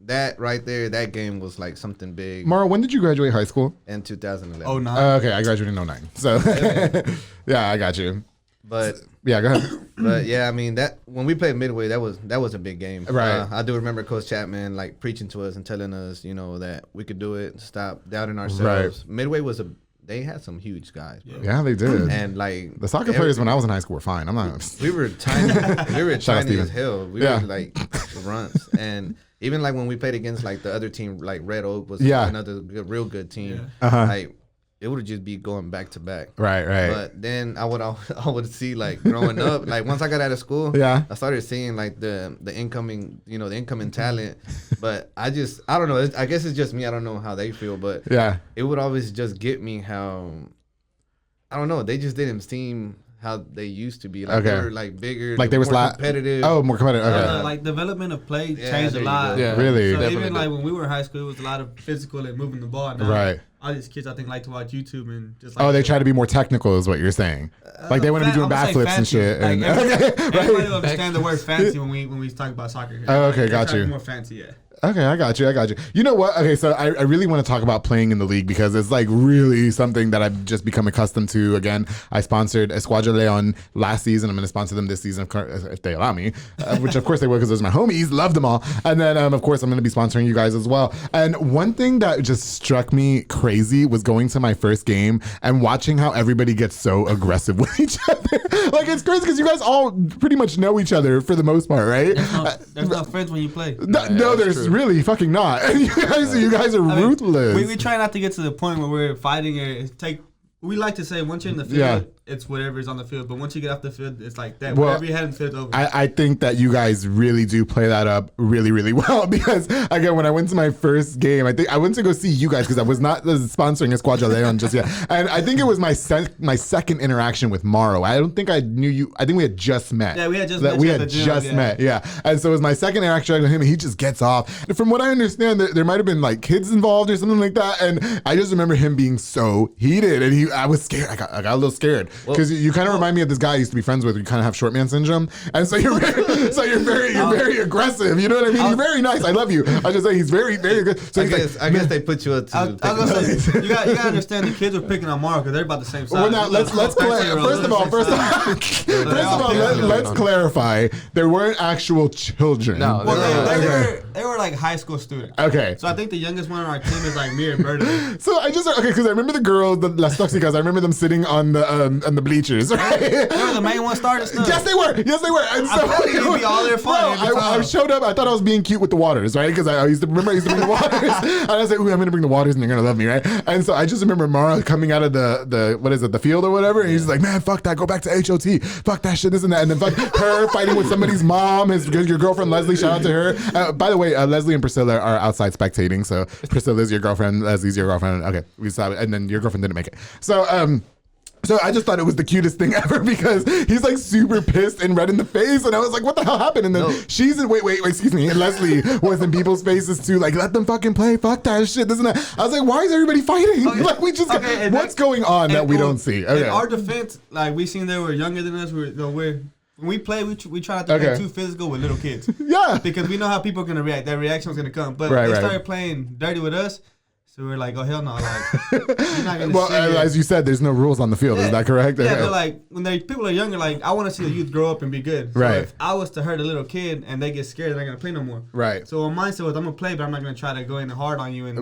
that right there. That game was like something big. Mauro, when did you graduate high school? In 2011. Oh, 9. Okay, I graduated in 09. So yeah, I got you. But yeah, go ahead. But yeah, that when we played Midway, that was a big game. Right. I do remember Coach Chapman like preaching to us and telling us, that we could do it. Stop doubting ourselves. Right. Midway they had some huge guys, bro. Yeah, they did. And like the soccer players when I was in high school were fine. I'm not. We were tiny. We were tiny as hell. We were like runts. And even like when we played against like the other team, like Red Oak was another real good team. Yeah. Like it would just be going back to back. Right. But then I would see like growing up, like once I got out of school, I started seeing like the incoming, the incoming talent. But I don't know. I guess it's just me. I don't know how they feel, but it would always just get me how, I don't know. They just didn't seem how they used to be. Like they were like bigger, like they were more competitive. Oh, more competitive. Okay. Like development of play changed a lot. Yeah, really. So even like when we were in high school, it was a lot of physical and moving the ball. Now, all these kids, I think, like to watch YouTube and just like. Oh, they try to be more technical, is what you're saying. Like they want to be doing backflips and shit. Like everybody will understand the word fancy when we talk about soccer here. Oh, okay, got you. More fancy, yeah. Okay, I got you. You know what? Okay, so I really want to talk about playing in the league because it's like really something that I've just become accustomed to. Again, I sponsored Escuadra Leon last season. I'm going to sponsor them this season if they allow me, which of course they will because those are my homies. Love them all. And then, of course, I'm going to be sponsoring you guys as well. And one thing that just struck me crazy was going to my first game and watching how everybody gets so aggressive with each other. Like, it's crazy because you guys all pretty much know each other for the most part, right? There's no friends when you play. No, there's really fucking not. You guys are ruthless. We try not to get to the point where we're fighting or we like to say once you're in the field, it's whatever is on the field. But once you get off the field, it's like that. Whatever you had in the field, over. I think that you guys really do play that up really, really well because, again, when I went to my first game, I went to go see you guys because I was not sponsoring Escuadra Leon just yet. And I think it was my second interaction with Mauro. I don't think I knew you. I think we had just met. Yeah, we had just met. We had just met, yeah. And so it was my second interaction with him, and he just gets off. And from what I understand, there might have been like kids involved or something like that. And I just remember him being so heated, and I was scared. I got a little scared because you kind of remind me of this guy I used to be friends with. You kind of have short man syndrome, and so you're very aggressive. You know what I mean? You're very nice. I love you. I just say he's very good. So I guess they put you up to. I was gonna say you got to understand the kids are picking on Mauro because they're about the same size. Well, now let's clarify. There weren't actual children. No, they were like high school students. Okay. So I think the youngest one on our team is like me and Humberto. So because I remember the girls, the Las Toxicas, I remember them sitting on the bleachers, right? They were the main ones starting stuff. Yes, they were. And so, I thought you'd be all there fun. I showed up. I thought I was being cute with the waters, right? Because I used to bring the waters. And I was like, ooh, I'm going to bring the waters and they're going to love me, right? And so I just remember Mara coming out of the field or whatever. And he's like, man, fuck that. Go back to HOT. Fuck that shit, this and that. And then fuck her fighting with somebody's mom. Your girlfriend, Leslie, shout out to her. By the way, Leslie and Priscilla are outside spectating. So Priscilla's your girlfriend. Leslie's your girlfriend. Okay, we saw it. And then your girlfriend didn't make it. So I just thought it was the cutest thing ever because he's like super pissed and red in the face. And I was like, what the hell happened? And then she's in, wait, excuse me. And Leslie was in people's faces too. Like, let them fucking play. Fuck that shit. This and that. I was like, why is everybody fighting? Okay. Like, we just, what's going on that we don't see? Okay. In our defense, like, we seen they were younger than us. When we play, we try not to play too physical with little kids. Yeah. Because we know how people are going to react. That reaction was going to come. But they started playing dirty with us. So we're like, oh, hell no. Like, you're not going to well, as you said, there's no rules on the field. Is that correct? Yeah, but like, when people are younger, like, I want to see the youth grow up and be good. So if I was to hurt a little kid and they get scared, they're not going to play no more. Right. So my mindset was, I'm going to play, but I'm not going to try to go in hard on you and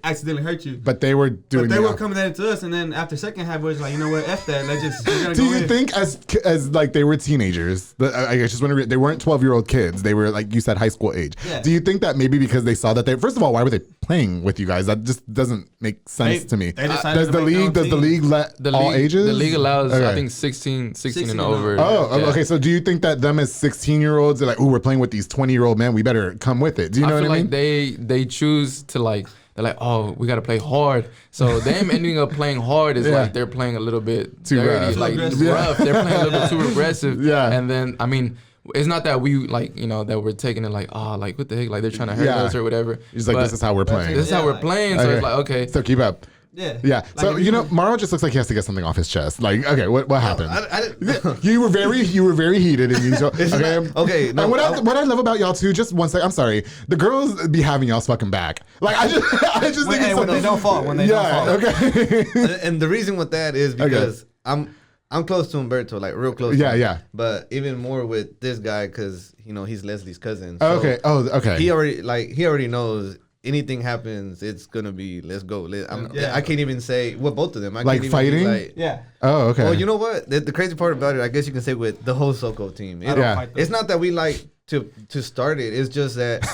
accidentally hurt you. But they were doing But they were coming at it to us, and then after second half, we was like, you know what, F that. Let's just, do you think as like they were teenagers, I just want to they weren't 12-year-old kids. They were, like you said, high school age. Yeah. Do you think that maybe because they saw that first of all, why were they playing with you guys? That just doesn't make sense to me. Does the league let all ages? The league allows, I think, 16 and over. Okay. So do you think that them as 16-year-olds are like, ooh, we're playing with these 20-year-old men, we better come with it? Do you know what I mean? Like they choose to like, they're like, oh, we got to play hard. So them ending up playing hard is like they're playing a little bit too dirty, like rough. They're playing a little bit too aggressive. Yeah. And then, I mean, it's not that we like, that we're taking it like, oh, like what the heck, like they're trying to hurt us or whatever. He's like, this is how we're playing. This is how we're playing. So it's like, okay. So keep up. Yeah. Like, so Mauro just looks like he has to get something off his chest. Like, okay, what happened? I didn't. You were very heated, and okay. No, and what I love about y'all too, just one second. I'm sorry, the girls be having y'all's fucking back. Like I just think it's when they don't fall. When they don't fall. Okay. And the reason with that is because I'm close to Humberto, like real close. Yeah. But even more with this guy because he's Leslie's cousin. So okay. He already knows. Anything happens, it's gonna be let's go. I can't even say both of them. I like can't fighting. Oh, okay. Well, you know what? The crazy part about it, I guess you can say with the whole SoCo team. It's not that we like to start it. It's just that,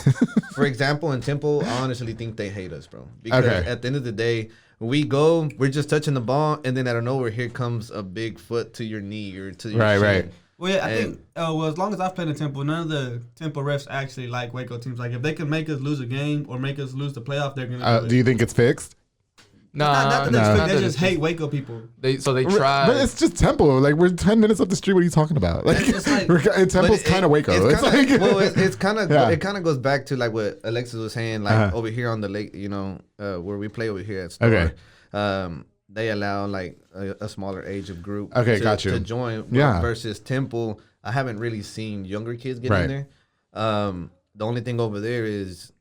for example, in Temple, I honestly think they hate us, bro. Because at the end of the day, we're just touching the ball, and then out of nowhere, here comes a big foot to your knee or to your shin. Right. Well, yeah, I think, as long as I've played in Temple, none of the Temple refs actually like Waco teams. Like, if they can make us lose a game or make us lose the playoff, they're going to do it. Do you think it's fixed? Not they just hate Waco people. They try. But it's just Temple. Like, we're 10 minutes up the street. What are you talking about? Like, Temple's kind of Waco. It kind of goes back to like what Alexis was saying, like over here on the lake, where we play over here at Store. They allow like a smaller age of group to join. Versus Temple, I haven't really seen younger kids get in there. The only thing over there is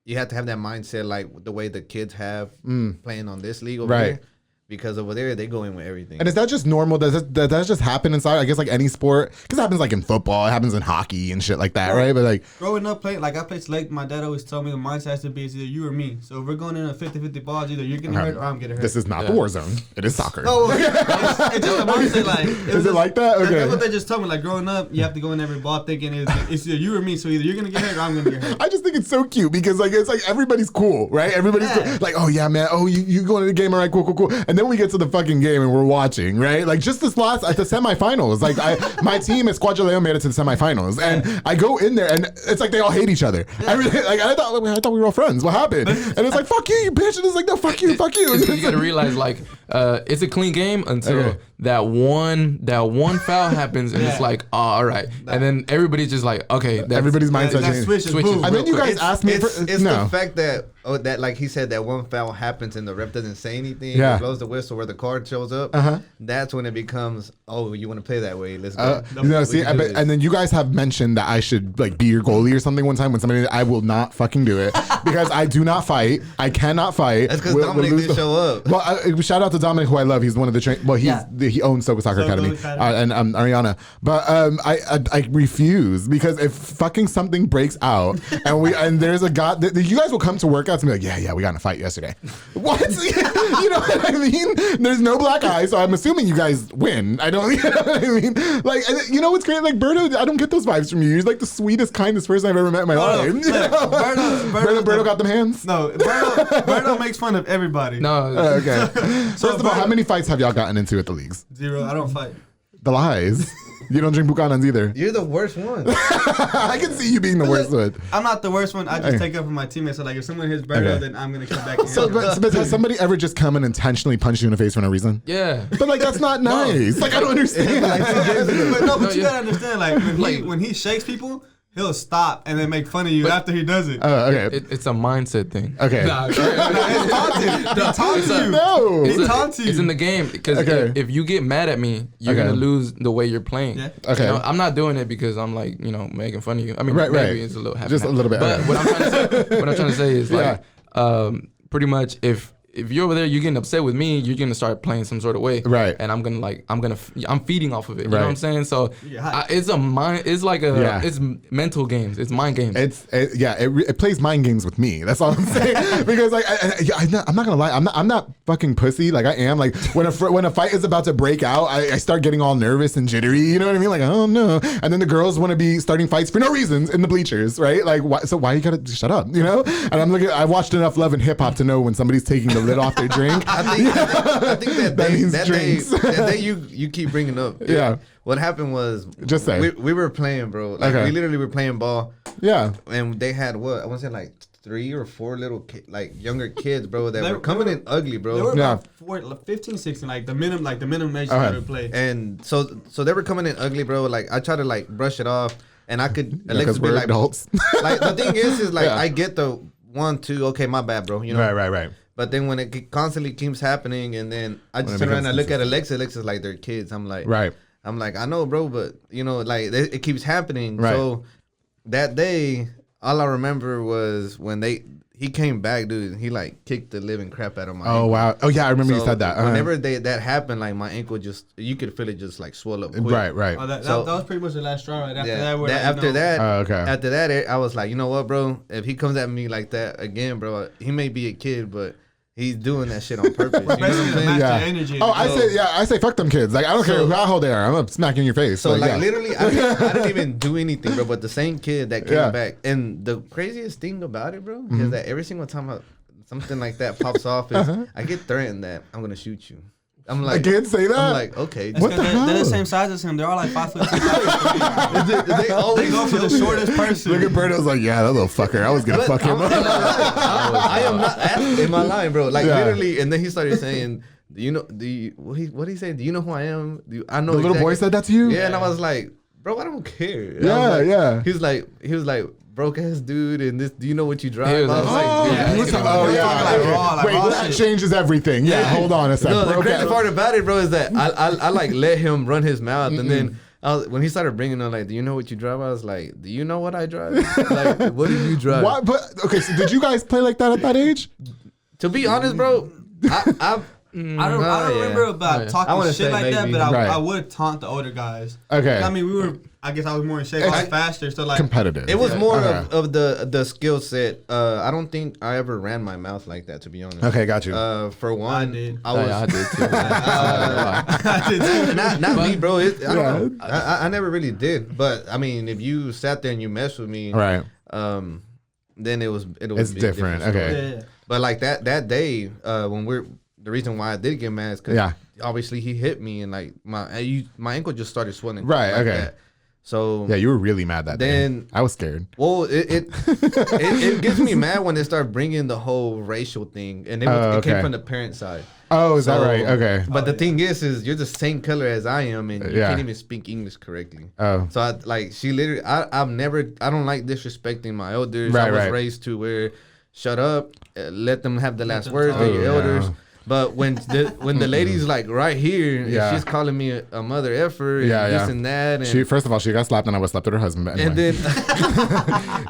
you have to have that mindset like the way the kids have playing on this league over there. Because over there, they go in with everything. And is that just normal? Does that just happen inside? I guess like any sport. Because it happens like in football. It happens in hockey and shit like that, right? But like... Growing up playing, like I played select, my dad always told me the mindset has to be either you or me. So if we're going in a 50-50 ball, either you're getting hurt or I'm getting hurt. This is not the war zone. It is soccer. Oh, it's just a mindset like... Is it like that? Okay. That's what they just told me. Like growing up, you have to go in every ball thinking it's either you or me. So either you're going to get hurt or I'm going to get hurt. I just think it's so cute because like it's like everybody's cool, right? Everybody's cool. Like, oh yeah, man. Oh, you going to the game? All right, cool. And then we get to the fucking game and we're watching, right? Like just this last at the semifinals, like my team at Squadra Leon made it to the semifinals, and I go in there and it's like they all hate each other. I thought we were all friends. What happened? And it's like fuck you bitch. And it's like no, fuck you. You gotta realize like it's a clean game until that one foul happens, and it's like all right, and then everybody's just like okay, everybody's mindset switches. And then you guys asked me it's the fact that that like he said that one foul happens and the ref doesn't say anything. Yeah. Blows the whistle where the card shows up. That's when it becomes, oh, you want to play that way? Let's go. And then you guys have mentioned that I should like be your goalie or something one time when somebody. I will not fucking do it because I do not fight. I cannot fight. That's because Dominic didn't show up. Well, shout out to Dominic, who I love. He's one of the he owns SoCo Soccer Academy and Ariana. But I refuse because if fucking something breaks out and there's a guy, you guys will come to workouts and be like, yeah, we got in a fight yesterday. What? You know what I mean? There's no black eye, so I'm assuming you guys win. I don't. You know what I mean? Like, you know what's great? Like Berto, I don't get those vibes from you. You're like the sweetest, kindest person I've ever met in my life. Berto got them hands. No, Berto makes fun of everybody. No. Okay. First of all, how many fights have y'all gotten into at the leagues? 0. I don't fight. The lies. You don't drink Buchanans either. You're the worst one. I can see you being the worst one. I'm not the worst one. I just take up for my teammates. So like, if someone hits Berto, then I'm gonna come back. But has somebody ever just come and intentionally punched you in the face for no reason? Yeah. But like that's not nice. Like I don't understand. But you gotta understand. Like when he shakes people, he'll stop and then make fun of you after he does it. Oh, okay. It's a mindset thing. Okay. It's taunting. He taunts you. No. He taunts you. It's in the game because if you get mad at me, you're gonna lose the way you're playing. Yeah. Okay. You know, I'm not doing it because I'm like making fun of you. I mean, maybe it's a little happy. Just a little bit. But what I'm trying to say is like, pretty much if you're over there, you're getting upset with me, you're gonna start playing some sort of way, right? And I'm feeding off of it. You know what I'm saying? So it's mental games, it's mind games. It plays mind games with me. That's all I'm saying. Because like I'm not gonna lie, I'm not fucking pussy. Like I am. Like when a fight is about to break out, I start getting all nervous and jittery. You know what I mean? Like oh no, and then the girls want to be starting fights for no reasons in the bleachers, right? Like why you gotta shut up? You know? And I watched enough Love and Hip Hop to know when somebody's taking the lid off their drink. I think that day you keep bringing up. Yeah. What happened was just say we were playing, bro. Like we literally were playing ball. Yeah. And they had what I want to say like 3 or 4 little younger kids, bro, that were coming in ugly, bro. They were about 15, 16, like the minimum age to play. And so they were coming in ugly, bro. Like I tried to like brush it off, and I could Alexis be like adults. Like the thing is like I get the 1, 2. Okay, my bad, bro. You know. Right. But then when it constantly keeps happening, and then I just turn around and I look at Alexis like they're kids. I'm like, I know, bro, but you know, like it keeps happening. Right. So that day, all I remember was when he came back, dude, and he like kicked the living crap out of my ankle. Wow. Oh yeah, I remember you said that. Whenever that happened, like my ankle you could feel it just like swell up quick. Right. Oh, that was pretty much the last straw right after that. After that, I was like, you know what, bro? If he comes at me like that again, bro, he may be a kid, but he's doing that shit on purpose. You know what I'm saying? Energy. Oh, I say fuck them kids. Like I don't care how old they are. I'm gonna smack you in your face. So literally, I didn't even do anything, bro. But the same kid that came back, and the craziest thing about it, bro, is that every single time something like that pops off, I get threatened that I'm gonna shoot you. I'm like, I can't say that. I'm like, okay. What the hell? They're the same size as him. They're all like 5'2". They go for the shortest person. Look at Berto's like, yeah, that little fucker. I was gonna fuck him up. I am not in my line, bro. Like literally, and then he started saying, what did he say? Do you know who I am? I know. The little boy said that to you? Yeah, and I was like, bro, I don't care. Yeah. He was like, broke ass dude, and this. Do you know what you drive? Wait, that changes everything. Yeah, hold on a second. No, the crazy part about it, bro, is that I like let him run his mouth, and then when he started bringing up like, do you know what you drive? I was like, do you know what I drive? Like, what do you drive? What? But okay, so did you guys play like that at that age? To be honest, bro, I don't remember about talking shit like that, but I would taunt the older guys. Okay. I mean, I guess I was more in shape. I was faster, so like competitive. It was more of the skill set. I don't think I ever ran my mouth like that, to be honest. Okay, got you. For one, I did. I did too. I did too. Not me, bro. I don't know. I never really did. But I mean, if you sat there and you messed with me, right? Then it's different. Okay. Yeah. But like that day, the reason why I did get mad is because obviously he hit me and like my ankle just started swelling. Right. Like okay. That. So yeah, you were really mad that day. I was scared. Well, it gets me mad when they start bringing the whole racial thing, and it came from the parent side. Oh, is that right? Okay. But the thing is you're the same color as I am, and you can't even speak English correctly. Oh. So she literally, I don't like disrespecting my elders. I was raised to where shut up, let them have the last words. They're your elders. But when the lady's like right here, she's calling me a mother effer and this and that. And first of all, she got slapped and I was slapped with her husband. But anyway.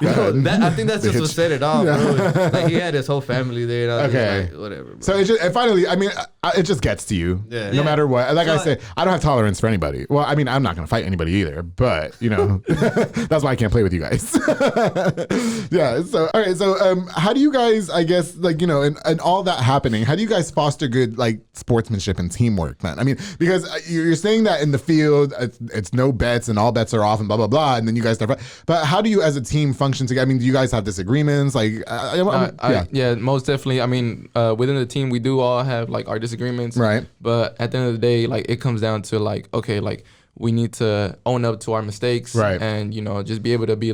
And then I think that's just what set it off, bro. Like he had his whole family there. And I was just like, whatever, bro. So and finally, I mean, it just gets to you, no matter what. Like I say, I don't have tolerance for anybody. Well, I mean, I'm not gonna fight anybody either, but that's why I can't play with you guys. So all right. So how do you guys? I guess and all that happening. How do you guys foster good sportsmanship and teamwork, man? I mean, because you're saying that in the field, it's no bets and all bets are off and blah blah blah, and then you guys start. But how do you as a team function together? I mean, do you guys have disagreements? Most definitely. I mean, within the team, we do all have our disagreements, right? But at the end of the day, it comes down to we need to own up to our mistakes, right? And just be able to be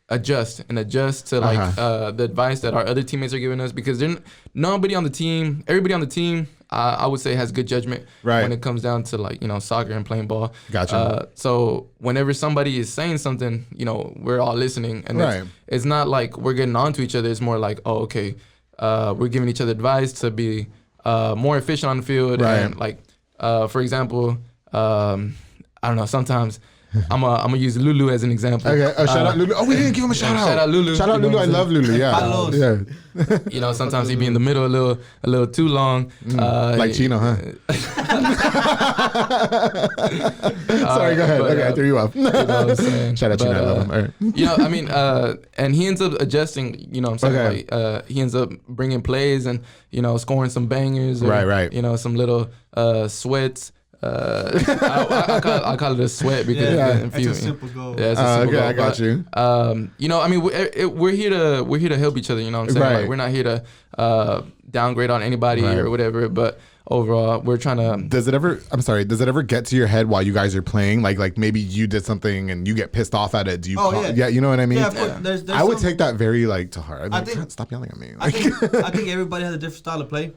adjust to the advice that our other teammates are giving us, because everybody on the team, I would say has good judgment when it comes down to soccer and playing ball. Gotcha. So whenever somebody is saying something, we're all listening, and it's not like we're getting on to each other. It's more like, we're giving each other advice to be more efficient on the field. And for example, I don't know, sometimes I'm gonna use Lulu as an example. Okay. Shout out Lulu. Oh, we didn't give him a shout out. Shout out Lulu. Shout out Lulu. I love Lulu. Yeah. Sometimes he be in the middle a little too long. Like Chino, huh? Sorry, go ahead. I threw you off. What I'm saying? Shout out Chino. I love him. All right. And he ends up adjusting. What I'm saying? He ends up bringing plays and scoring some bangers. Or, right. Some little sweats. I call it a sweat because it's a simple goal. Yeah, it's a simple goal. I got you. I mean, we're here to help each other. You know what I'm saying? Right. We're not here to downgrade on anybody or whatever. But overall, we're trying to. Does it ever get to your head while you guys are playing? Like maybe you did something and you get pissed off at it. Do you? Yeah, you know what I mean. Yeah, of course. There's I would take that very to heart. I think, stop yelling at me. I think everybody has a different style of play.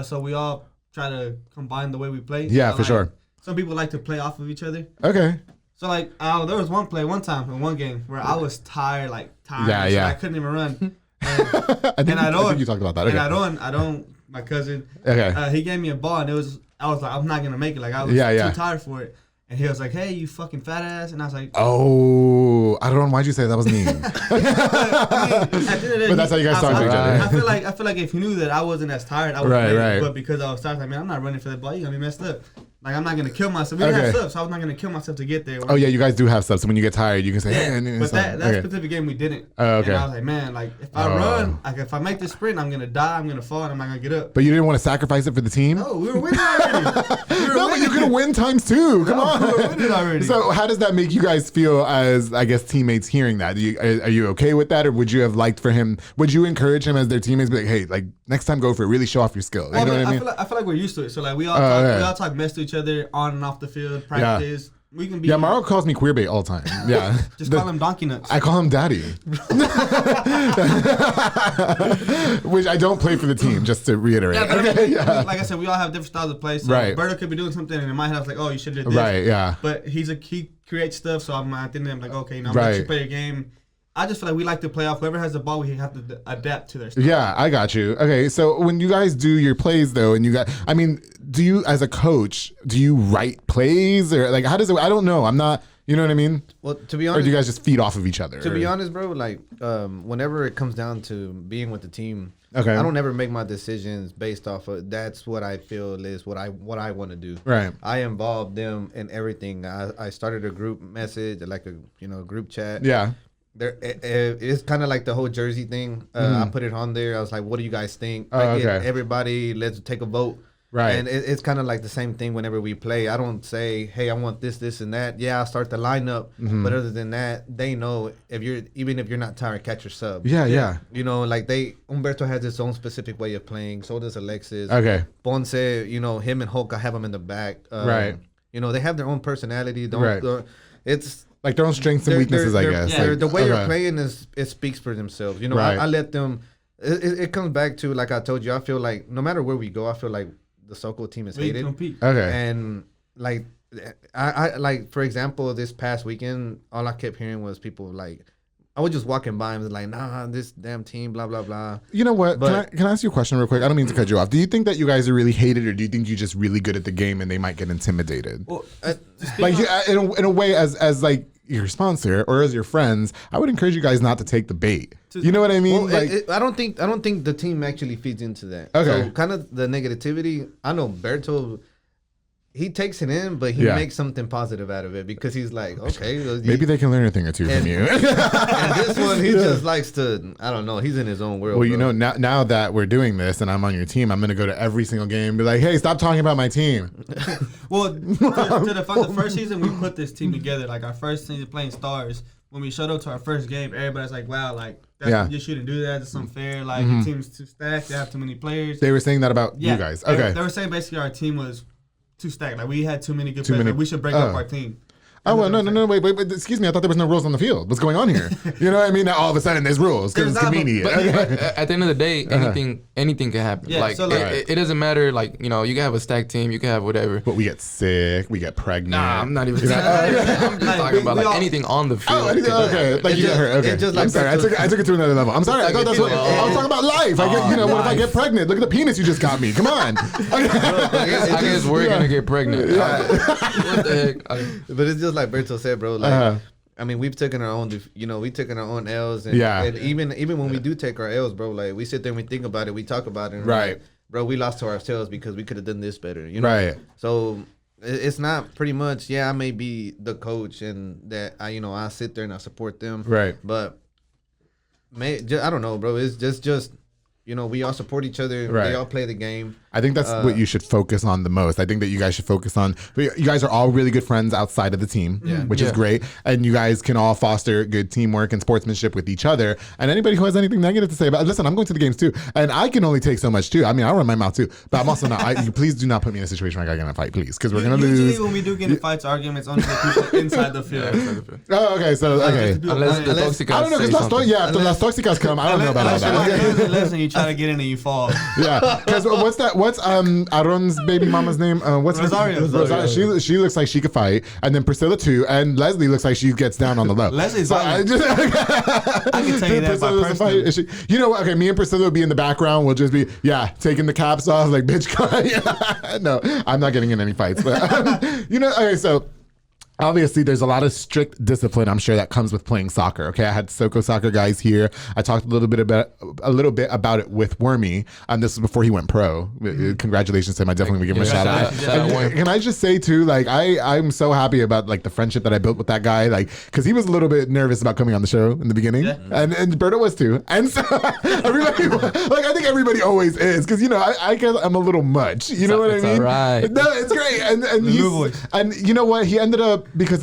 So we all try to combine the way we play. Yeah, for sure. Some people like to play off of each other. Okay. So there was one time in one game where I was tired. Yeah. So I couldn't even run. I think you talked about that. Okay. And I don't. My cousin. Okay. He gave me a ball and I was like, I'm not gonna make it. I was too tired for it. And he was like, "Hey, you fucking fat ass," and I was like, "Oh, I don't know why'd you say that was mean." At the end of the day, but that's how you guys talk to each other. I feel like if he knew that I wasn't as tired, I would play. But because I was tired, I'm not running for that ball. You're gonna be messed up. I'm not gonna kill myself. We didn't have subs, so I was not gonna kill myself to get there. Oh yeah, you guys do have subs. So when you get tired, you can say, "Hey." But that specific game we didn't. Oh, okay. And I was like, man, if I run, if I make this sprint, I'm gonna die. I'm gonna fall, and I'm not gonna get up. But you didn't want to sacrifice it for the team. No, we were winning already. But you could have win times two. Come on. We were winning already. So how does that make you guys feel as, I guess, teammates hearing that? Are you okay with that, or would you have liked for him? Would you encourage him as their teammates? Be like, hey, next time go for it. Really show off your skill. You know what I mean? I feel like we're used to it. So we all talk mess to each other on and off the field, practice. We can be. Yeah, Mauro calls me queer bait all the time. Yeah. Just call him donkey nuts. I call him daddy. Which I don't play for the team, just to reiterate. Like I said, we all have different styles of play. So Berto could be doing something and in my head I was like, oh, you should have did this. Right, yeah. But he creates stuff, so I'm at the end I'm like, okay, I'm gonna let you play your game. I just feel like we like to play off. Whoever has the ball, we have to adapt to their style. Yeah, I got you. Okay, so when you guys do your plays, though, and do you, as a coach, do you write plays? Or, how does it, I don't know. I'm not, you know what I mean? Well, to be honest. Or do you guys just feed off of each other? To be honest, bro, whenever it comes down to being with the team, I don't ever make my decisions based off of, that's what I feel is what I want to do. Right. I involve them in everything. I started a group message, a group chat. Yeah. It's kind of like the whole jersey thing. I put it on there. I was like, what do you guys think? Everybody, let's take a vote. Right. And it's kind of like the same thing whenever we play. I don't say, hey, I want this, this, and that. Yeah, I'll start the lineup. But other than that, they know even if you're not tired, catch your sub. Yeah. Humberto has his own specific way of playing. So does Alexis. Okay. Ponce, him and Hulk, I have them in the back. Right. They have their own personality. It's like their own strengths and weaknesses, I guess. The way you're playing it speaks for themselves. I let them. It comes back to, like I told you, I feel like no matter where we go, I feel like the SoCo team is hated. Compete. Okay. And I for example, this past weekend, all I kept hearing was people I was just walking by and was like, nah, this damn team, blah, blah, blah. You know what? Can I ask you a question real quick? I don't mean to cut you off. Do you think that you guys are really hated, or do you think you're just really good at the game and they might get intimidated? Well, in a way, as like your sponsor or as your friends, I would encourage you guys not to take the bait. You know what I mean? Well, I don't think the team actually feeds into that. Okay. So kind of the negativity. I know Berto, he takes it in, but he makes something positive out of it because he's like, okay, maybe they can learn a thing or two from you. And this one, he just likes to, I don't know, he's in his own world. Well, you know, now that we're doing this and I'm on your team, I'm going to go to every single game and be like, hey, stop talking about my team. Well, the first season we put this team together, like our first season playing Stars, when we showed up to our first game, everybody's like, wow, like, you shouldn't do that. It's unfair. Like, your team's too stacked. They have too many players. They were saying that about you guys. Okay. They were saying basically our team was too stacked. Like, we had too many good players. Like, we should break up our team. Oh, well, no, wait, excuse me. I thought there was no rules on the field. What's going on here? You know what I mean? Now all of a sudden there's rules because it's convenient. But at the end of the day, anything can happen. Yeah, it doesn't matter. Like, you know, you can have a stacked team, you can have whatever. But we get sick, we get pregnant. Nah, I'm not even saying that. I'm just talking about like anything on the field. Oh, okay. Like you get hurt. Okay. I'm sorry. I took it to another level. I'm sorry. I thought that's what I was talking about. Life. What if I get pregnant? Look at the penis you just got me. Come on. I guess we're gonna get pregnant. What the heck? But it's just like Berto said, bro. Like, I mean, we've taken our own, we've taken our own L's, and even when we do take our L's, bro, like we sit there and we think about it, we talk about it, and like, bro, we lost to ourselves because we could have done this better, you know? Right. So it's not pretty much, I may be the coach and that I sit there and I support them, right? But I don't know, bro. It's just. We all support each other. Right. They all play the game. I think that's what you should focus on the most. I think that you guys should focus on. You guys are all really good friends outside of the team, which is great. And you guys can all foster good teamwork and sportsmanship with each other. And anybody who has anything negative to say about, listen, I'm going to the games too, and I can only take so much too. I mean, I'll run my mouth too, but I'm also not. Please do not put me in a situation where I gotta get in a fight, please, because we're gonna lose. Usually, when we do get in fights, arguments, only the people inside the field. Oh, okay. So unless the toxicas. I don't know because after Las Toxicas come, I don't know about all that. Listen, you try to get in and you fall. Yeah, because what's Aaron's baby mama's name? What's Rosario. She looks like she could fight, and then Priscilla too, and Leslie looks like she gets down on the low. Leslie's I can tell you that by personally. Okay, me and Priscilla will be in the background. We'll just be taking the caps off, like bitch. No, I'm not getting in any fights, but okay, so. Obviously, there's a lot of strict discipline, I'm sure, that comes with playing soccer. Okay, I had SoCo Soccer guys here. I talked a little bit about it with Wormy, and this was before he went pro. Congratulations to him. I definitely would give him a shout out. Can I just say too, like I'm so happy about like the friendship that I built with that guy, like because he was a little bit nervous about coming on the show in the beginning, and Berto was too, and so everybody, like I think everybody always is, because I guess I'm a little much. You know what I mean? Right. No, it's great, and you know what? He ended up. Because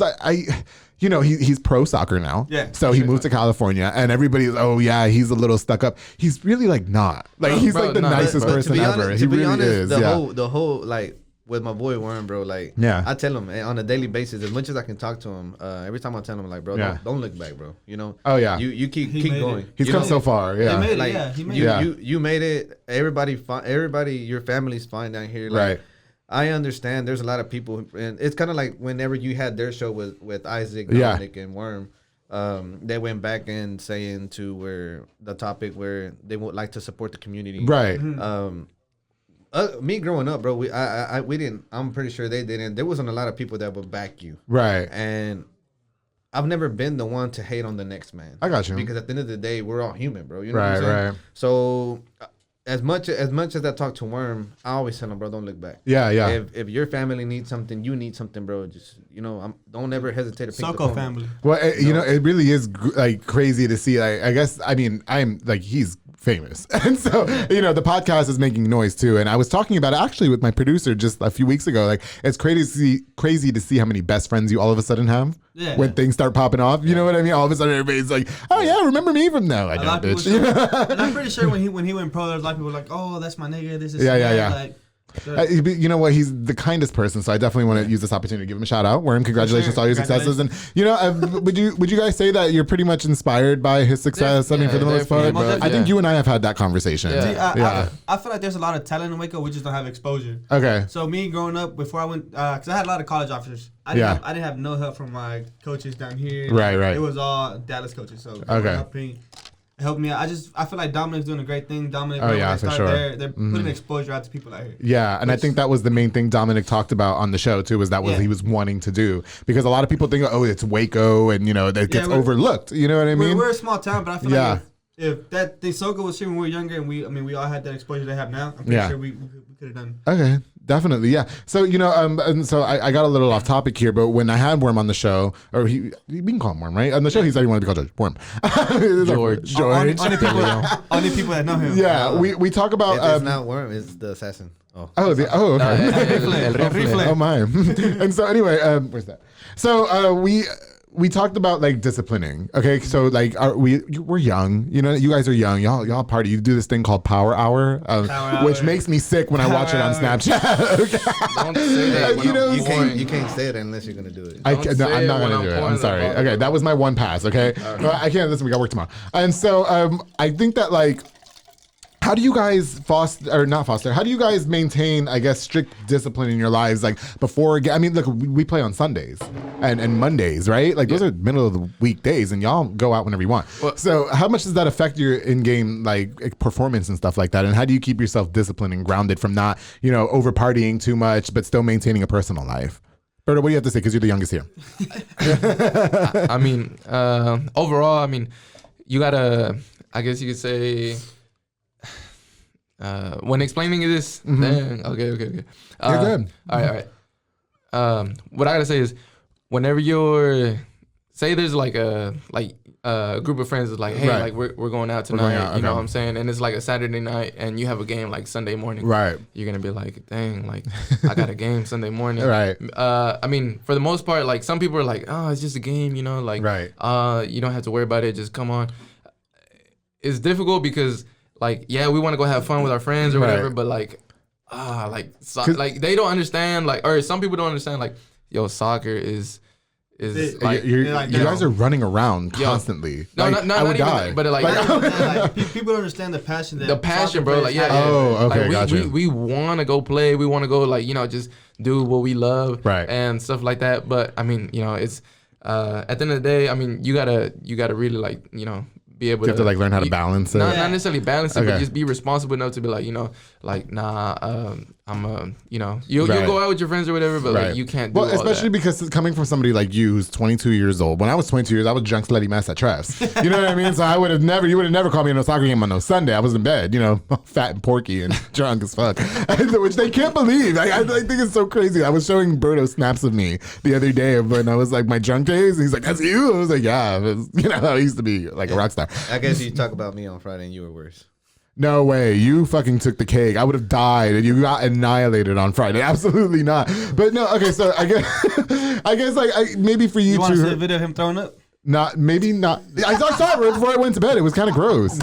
he's pro soccer now. Yeah. So he moved to California, and everybody's he's a little stuck up. He's really like not. Like he's like the nicest person ever. He really is. The whole like with my boy Worm, bro. Like I tell him on a daily basis, as much as I can talk to him. Every time I tell him like, bro, don't look back, bro. Oh yeah. You keep going. He's come so far. Yeah. He made it. He made it. You made it. Everybody, your family's fine down here. Like, right. I understand there's a lot of people, and it's kind of like whenever you had their show with Isaac, Dominic, and Worm, they went back and saying to where the topic where they would like to support the community. Right. Me growing up, bro, we didn't. I'm pretty sure they didn't. There wasn't a lot of people that would back you. Right. And I've never been the one to hate on the next man. I got you. Because at the end of the day, we're all human, bro. You know what I'm saying? Right. So. As much as I talk to Worm, I always tell him, bro, don't look back. Yeah. If your family needs something, you need something, bro. Just don't ever hesitate to pick the phone. family. Well, it really is like crazy to see. Like, I guess I'm like he's famous, and so the podcast is making noise too. And I was talking about it actually with my producer just a few weeks ago. Like it's crazy to see how many best friends you all of a sudden have when things start popping off. You know what I mean? All of a sudden everybody's like, oh yeah, remember me from now? I don't, bitch. And I'm pretty sure when he went pro, there's a lot of people like, oh, that's my nigga. This is yeah. Like, Sure. You know what? He's the kindest person, so I definitely want to use this opportunity to give him a shout out. Worm, congratulations to all your successes. And would you guys say that you're pretty much inspired by his success? I mean, for the most part, I think you and I have had that conversation. I feel like there's a lot of talent in Waco. We just don't have exposure. Okay. So me growing up, before I went, because I had a lot of college offers. I didn't have no help from my coaches down here. Right. It was all Dallas coaches. So helped me out. I feel like Dominic's doing a great thing. Dominic, for sure. They're putting exposure out to people out here. Yeah, and I think that was the main thing Dominic talked about on the show too. Was he was wanting to do, because a lot of people think, oh, it's Waco, and that gets overlooked. You know what I mean? We're a small town, but I feel like if that the SoCo was here when we were younger, and we all had that exposure they have now, I'm pretty sure we could have done. Okay. Definitely, yeah. So, and so I got a little off topic here, but when I had Worm on the show, or we can call him Worm, right? On the show, he said he wanted to be called Worm. George. Only people that know him. Yeah, we talk about... it's not Worm, it's the assassin. Okay. Oh, my. And so, anyway, where's that? So, we talked about like disciplining. Okay, so like we're young. You guys are young. Y'all party. You do this thing called Power Hour, which makes me sick when I watch it on Snapchat. Don't say that. You can't say it unless you're gonna do it. I'm not gonna do it. I'm sorry. Okay, that was my one pass. Okay, I can't. Listen, we got work tomorrow. And so I think that like, how do you guys how do you guys maintain, I guess, strict discipline in your lives? Like before, I mean, look, we play on Sundays and Mondays, right? Like those are middle of the week days, and y'all go out whenever you want. Well, so how much does that affect your in-game like performance and stuff like that? And how do you keep yourself disciplined and grounded from not, over partying too much, but still maintaining a personal life? Berto, what do you have to say? Because you're the youngest here. I mean, overall, I mean, you gotta, I guess you could say, when explaining this, then okay. You're good. All right. What I gotta say is, whenever say there's like a group of friends is like, hey, like we're going out tonight, you know what I'm saying? And it's like a Saturday night, and you have a game like Sunday morning. Right. You're gonna be like, dang, like I got a game Sunday morning. Right. I mean, for the most part, like some people are like, oh, it's just a game, like, you don't have to worry about it, just come on. It's difficult because, like, yeah, we want to go have fun with our friends or whatever, but like they don't understand, like, or some people don't understand, like, yo, soccer is like, you guys are running around constantly. No, like, not even that, but like people don't understand the passion. The passion, bro. Like, okay, gotcha. We want to go play. We want to go, like, just do what we love, and stuff like that. But I mean, it's at the end of the day, I mean, you gotta really, like, be able to like learn how to balance it. Not necessarily balance it, but just be responsible enough to be like, like, nah, I'm you'll go out with your friends or whatever, but like, you can't do all especially that. Because coming from somebody like you who's 22 years old. When I was 22 years, I was drunk slutty mess at Treff's. You know what I mean? So you would have never called me in a soccer game on no Sunday. I was in bed, fat and porky and drunk as fuck, which they can't believe. I think it's so crazy. I was showing Berto snaps of me the other day when I was like my drunk days. And he's like, "That's you?" I was like, "Yeah." I used to be like a rock star. I guess you talk about me on Friday and you were worse. No way. You fucking took the cake. I would have died and you got annihilated on Friday. Absolutely not. But no, okay, so I guess like maybe for you You want to to see a video of him throwing up? Maybe not. I saw it right before I went to bed. It was kind of gross.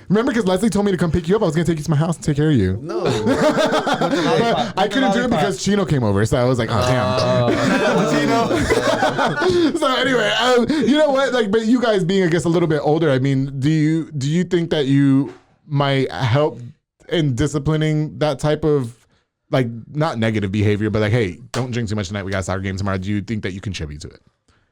Remember, because Leslie told me to come pick you up. I was going to take you to my house and take care of you. No. I couldn't do it because Chino came over. So I was like, oh, damn. So anyway, you know what? Like, but you guys being, I guess, a little bit older, I mean, do you think that you might help in disciplining that type of, like, not negative behavior, but like, hey, don't drink too much tonight. We got a soccer game tomorrow. Do you think that you contribute to it?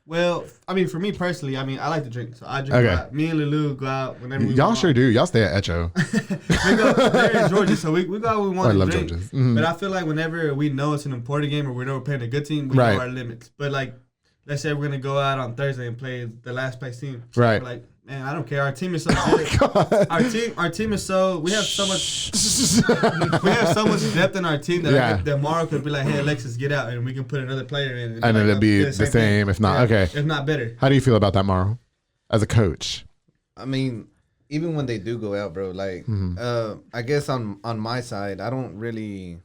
Well, I mean, for me personally, I mean, I like to drink, so I drink a lot. Me and Lulu go out whenever we Y'all sure do. Y'all stay at Echo. They're in Georgia, so we go out when we want to drink. Mm-hmm. But I feel like whenever we know it's an important game or we know we're playing a good team, we know our limits. But like, let's say we're going to go out on Thursday and play the last place team. Right. We're like, man, I don't care. Our team is so good. Our team is so, we have so much depth in our team that Mauro could be like, hey, Alexis, get out, and we can put another player in. And it'll be the same, if not, okay. If not better. How do you feel about that, Mauro, as a coach? I mean, even when they do go out, bro, like, I guess on my side, I don't really...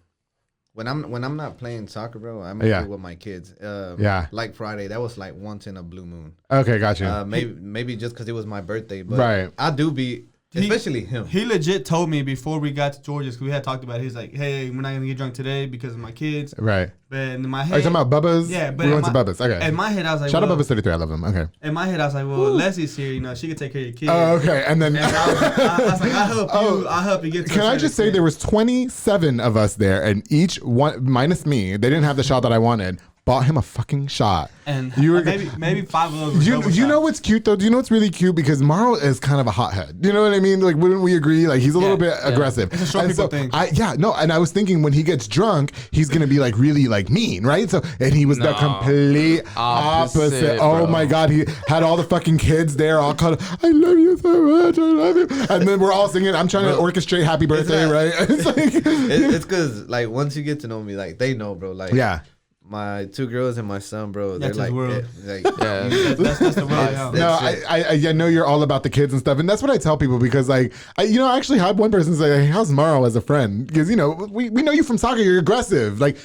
When I'm not playing soccer, bro, I'm do with my kids. Like Friday, that was like once in a blue moon. Okay, gotcha. Maybe just because it was my birthday, but I do be Especially him. He legit told me before we got to Georgia's, because we had talked about it. He's like, hey, we're not going to get drunk today because of my kids. Right. But in my head. Are you talking about Bubba's? Yeah. But we went to Bubba's. Okay. In my head, I was like, shout out Bubba's 33. I love him. Okay. In my head, I was like, well, Leslie's here. You know, she can take care of your kids. Oh, okay. And then. And I was like, I'll help you get to Can I just say there was 27 of us there, and each one, minus me, they didn't have the shot that I wanted. Bought him a fucking shot. And you were maybe 5 of those. You know what's cute though? Do you know what's really cute? Because Mauro is kind of a hothead. You know what I mean? Like, wouldn't we agree? Like, he's a little bit aggressive. It's a short people thing. And I was thinking when he gets drunk, he's gonna be like really like mean, right? So, and he was the complete opposite. Oh my God, he had all the fucking kids there, all called, I love you so much, I love you. And then we're all singing. I'm trying to orchestrate Happy Birthday, right? It's like it's because like once you get to know me, like they know, bro. Like my 2 girls and my son, bro, that's they're like, world. Like that's the world. No, I know you're all about the kids and stuff, and that's what I tell people because, like, I actually had one person say, hey, "How's Mauro as a friend?" Because we know you from soccer. You're aggressive. Like,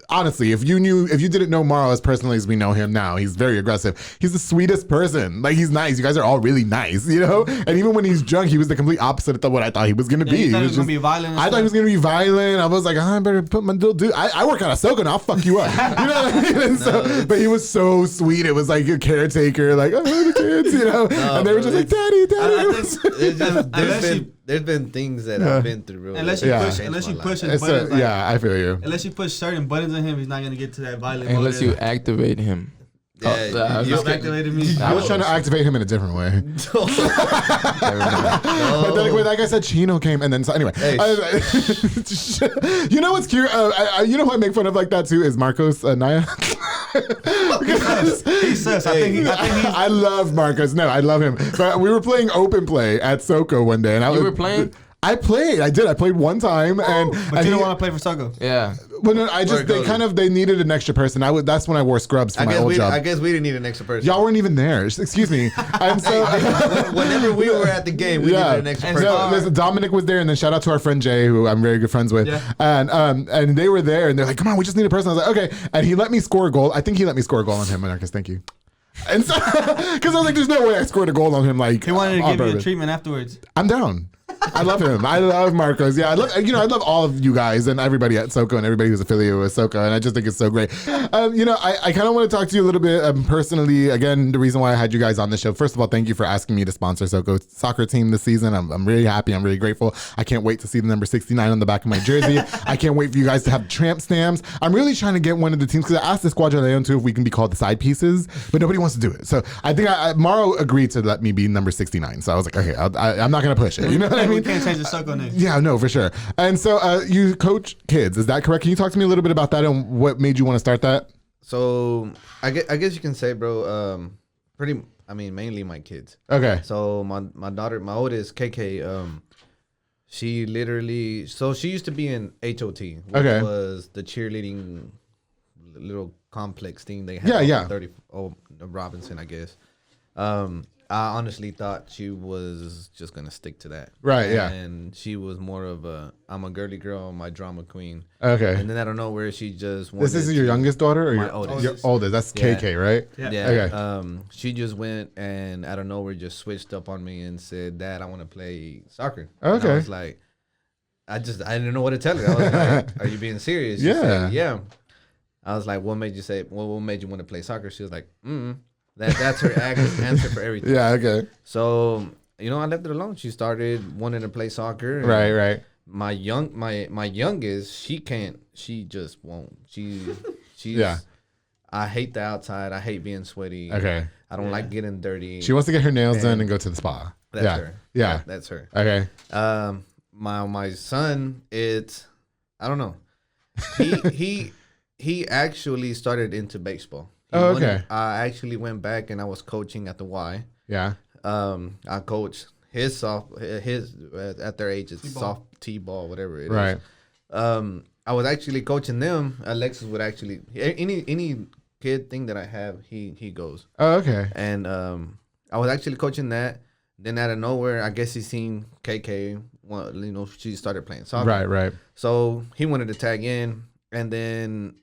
honestly, if you didn't know Mauro as personally as we know him now, he's very aggressive. He's the sweetest person. Like, he's nice. You guys are all really nice, And even when he's drunk, he was the complete opposite of what I thought he was gonna be. He was gonna be violent. I thought he was gonna be violent. I was like, I better put my little dude. I work out of SoCo and I'll fuck you up. You know what I mean? But he was so sweet. It was like a caretaker, like, oh, the kids, and they were just like, Daddy. There's been things that I've been through, bro. Unless you push his buttons. I feel you. Unless you push certain buttons on him, he's not gonna get to that violent. Unless you activate him. Yeah, you activated me. I was trying to activate him in a different way. But then, like I said, Chino came, and then anyway. Hey. You know what's cute? You know who I make fun of like that too is Marcos Naya. He's sus. I love Marcos. No, I love him. But we were playing open play at SoCo one day, and you were playing. I played. I played one time, but you don't want to play for SoCo. Yeah. Well, no, they needed an extra person. That's when I wore scrubs for my old job. I guess we didn't need an extra person. Y'all weren't even there. Excuse me. And so whenever we were at the game, we needed an extra person. Dominic was there, and then shout out to our friend Jay, who I'm very good friends with. Yeah. And they were there, and they're like, "Come on, we just need a person." I was like, "Okay," and he let me score a goal. I think he let me score a goal on him, Marcus. Thank you. And so, because I was like, "There's no way I scored a goal on him." Like, he wanted to give you a treatment afterwards. I'm down. I love him. I love Marcos. Yeah, I love all of you guys and everybody at SoCo and everybody who's affiliated with SoCo, and I just think it's so great. I kind of want to talk to you a little bit personally. Again, the reason why I had you guys on the show. First of all, thank you for asking me to sponsor SoCo Soccer Team this season. I'm really happy. I'm really grateful. I can't wait to see the number 69 on the back of my jersey. I can't wait for you guys to have tramp stamps. I'm really trying to get one of the teams because I asked the Squadron Leon too if we can be called the side pieces, but nobody wants to do it. So I think Mauro agreed to let me be number 69. So I was like, okay, I'm not gonna push it. You know what I mean? We can't change the SoCo name. Yeah, no, for sure. And so you coach kids, is that correct? Can you talk to me a little bit about that and what made you want to start that? So I guess you can say, bro, mainly my kids. Okay. So my daughter, my oldest, KK, she used to be in HOT, which was the cheerleading little complex thing they had. Robinson, I guess. I honestly thought she was just gonna stick to that. Right, yeah. And she was more of I'm a girly girl, my drama queen. Okay. And then I don't know where she just wanted. This is your youngest daughter or my your oldest? Your oldest. That's KK, right? Yeah. Okay. She just went and out of nowhere just switched up on me and said, "Dad, I want to play soccer." Okay. And I was like, I didn't know what to tell her. I was like, "Are you being serious?" She said, yeah. I was like, "What made you say? What made you want to play soccer?" She was like, That's her answer for everything. Yeah, okay. So, I left it alone. She started wanting to play soccer. Right. My youngest, she just won't. She's I hate the outside. I hate being sweaty. Okay. I don't like getting dirty. She wants to get her nails done and go to the spa. That's her. Yeah. That's her. Okay. My son, I don't know. He actually started into baseball. Okay. I actually went back and I was coaching at the Y. Yeah. I coached his at their age, it's soft T-ball, whatever it is. Right. I was actually coaching them. Alexis would actually any kid thing that I have, he goes. Oh, okay. And I was actually coaching that. Then out of nowhere, I guess he seen KK. She started playing soccer. Right. So he wanted to tag in, and then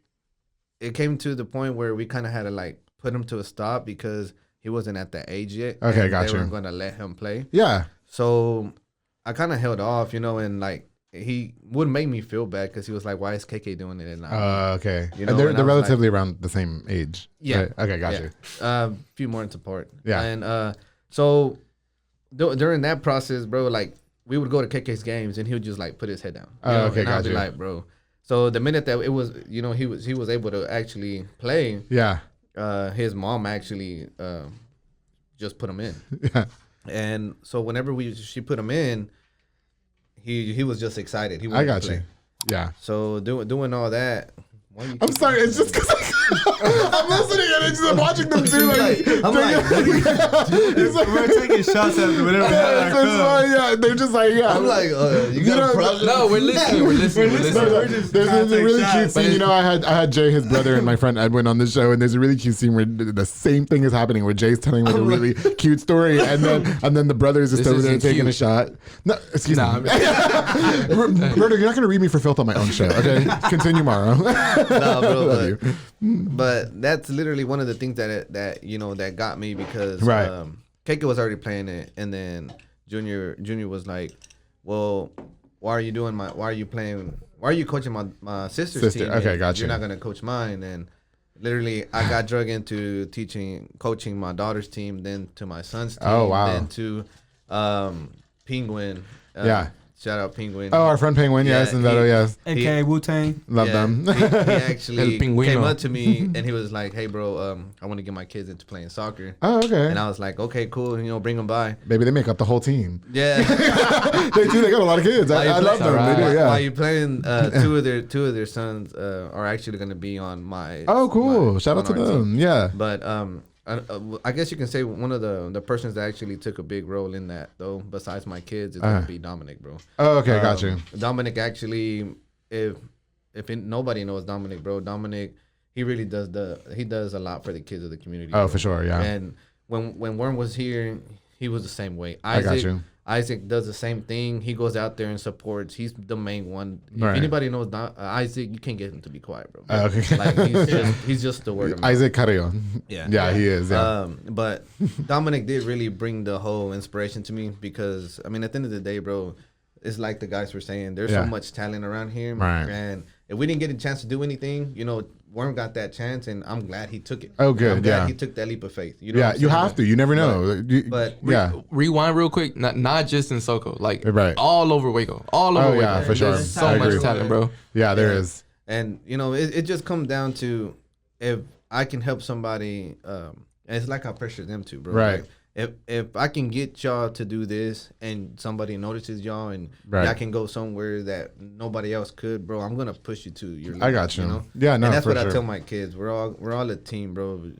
it came to the point where we kind of had to put him to a stop because he wasn't at that age yet. Okay, gotcha. They weren't going to let him play. Yeah. So I kind of held off, you know, and like he would make me feel bad because he was like, "Why is KK doing it?" And okay, you know, they're relatively like, around the same age. Yeah. Right? Okay, gotcha. A few months apart. Yeah. And so during that process, bro, like we would go to KK's games and he would just like put his head down. Okay, and gotcha. I'd be like, bro. So the minute that it was, you know, he was able to actually play. Yeah. His mom actually just put him in. Yeah. And so whenever she put him in, he was just excited. He I got you. Yeah. So doing all that. I'm sorry. It's just because I'm listening and I'm watching them too. We're taking shots at them whenever yeah, they're just like, yeah. I'm like, you got a problem? No, we're listening. We're listening. There's a really cute scene. You know, I had Jay, his brother, and my friend Edwin on the show, and there's a really cute scene where the same thing is happening, where Jay's telling like a really cute story, and then the brother is just over there taking a shot. No, excuse me. Roberto, you're not gonna read me for filth on my own show. Okay, continue, Mauro. No, bro, but that's literally one of the things that you know that got me because KK was already playing it, and then Junior was like, well, why are you coaching my sister's team? Okay, gotcha. You're not gonna coach mine. And literally I got drug into coaching my daughter's team, then to my son's team, then to Penguin. Yeah. Shout out Penguin. Oh, our friend Penguin, yes, and that, yes. AKA Wu-Tang. Love them. He actually came up to me and he was like, "Hey, bro, I want to get my kids into playing soccer." Oh, okay. And I was like, "Okay, cool. You know, bring them by." Baby, they make up the whole team. Yeah, they do. They got a lot of kids. I love them. Right. They do. Yeah. While you playing, two of their sons are actually going to be on my. Oh, cool! Shout out to them. Team. Yeah. But I guess you can say one of the persons that actually took a big role in that, though, besides my kids, is gonna be Dominic, bro. Oh, okay, got you. Dominic actually, if nobody knows Dominic, bro, Dominic, he really does a lot for the kids of the community. Oh, bro. For sure, yeah. And when Worm was here, he was the same way. I got you. Isaac does the same thing. He goes out there and supports. He's the main one. Right. If anybody knows Isaac, you can't get him to be quiet, bro. Okay. Like he's just the word of mouth. Isaac Carrillo. Yeah, he is. Yeah. But Dominic did really bring the whole inspiration to me because I mean, at the end of the day, bro, it's like the guys were saying. There's so much talent around here, right. And if we didn't get a chance to do anything, you know, Worm got that chance, and I'm glad he took it. Oh, good. I'm glad he took that leap of faith. You know yeah, you have to. You never know. But rewind real quick. Not just in SoCo, like all over Waco, all over Waco. Yeah, for sure. There's so much talent, bro. Yeah, there is. And you know, it just comes down to if I can help somebody. It's like I pressure them to, bro. Right. Like, if I can get y'all to do this and somebody notices y'all and y'all can go somewhere that nobody else could, bro, I'm gonna push you to your limit. I got you. You know? Yeah, no, and that's for what sure. I tell my kids. We're all a team, bro.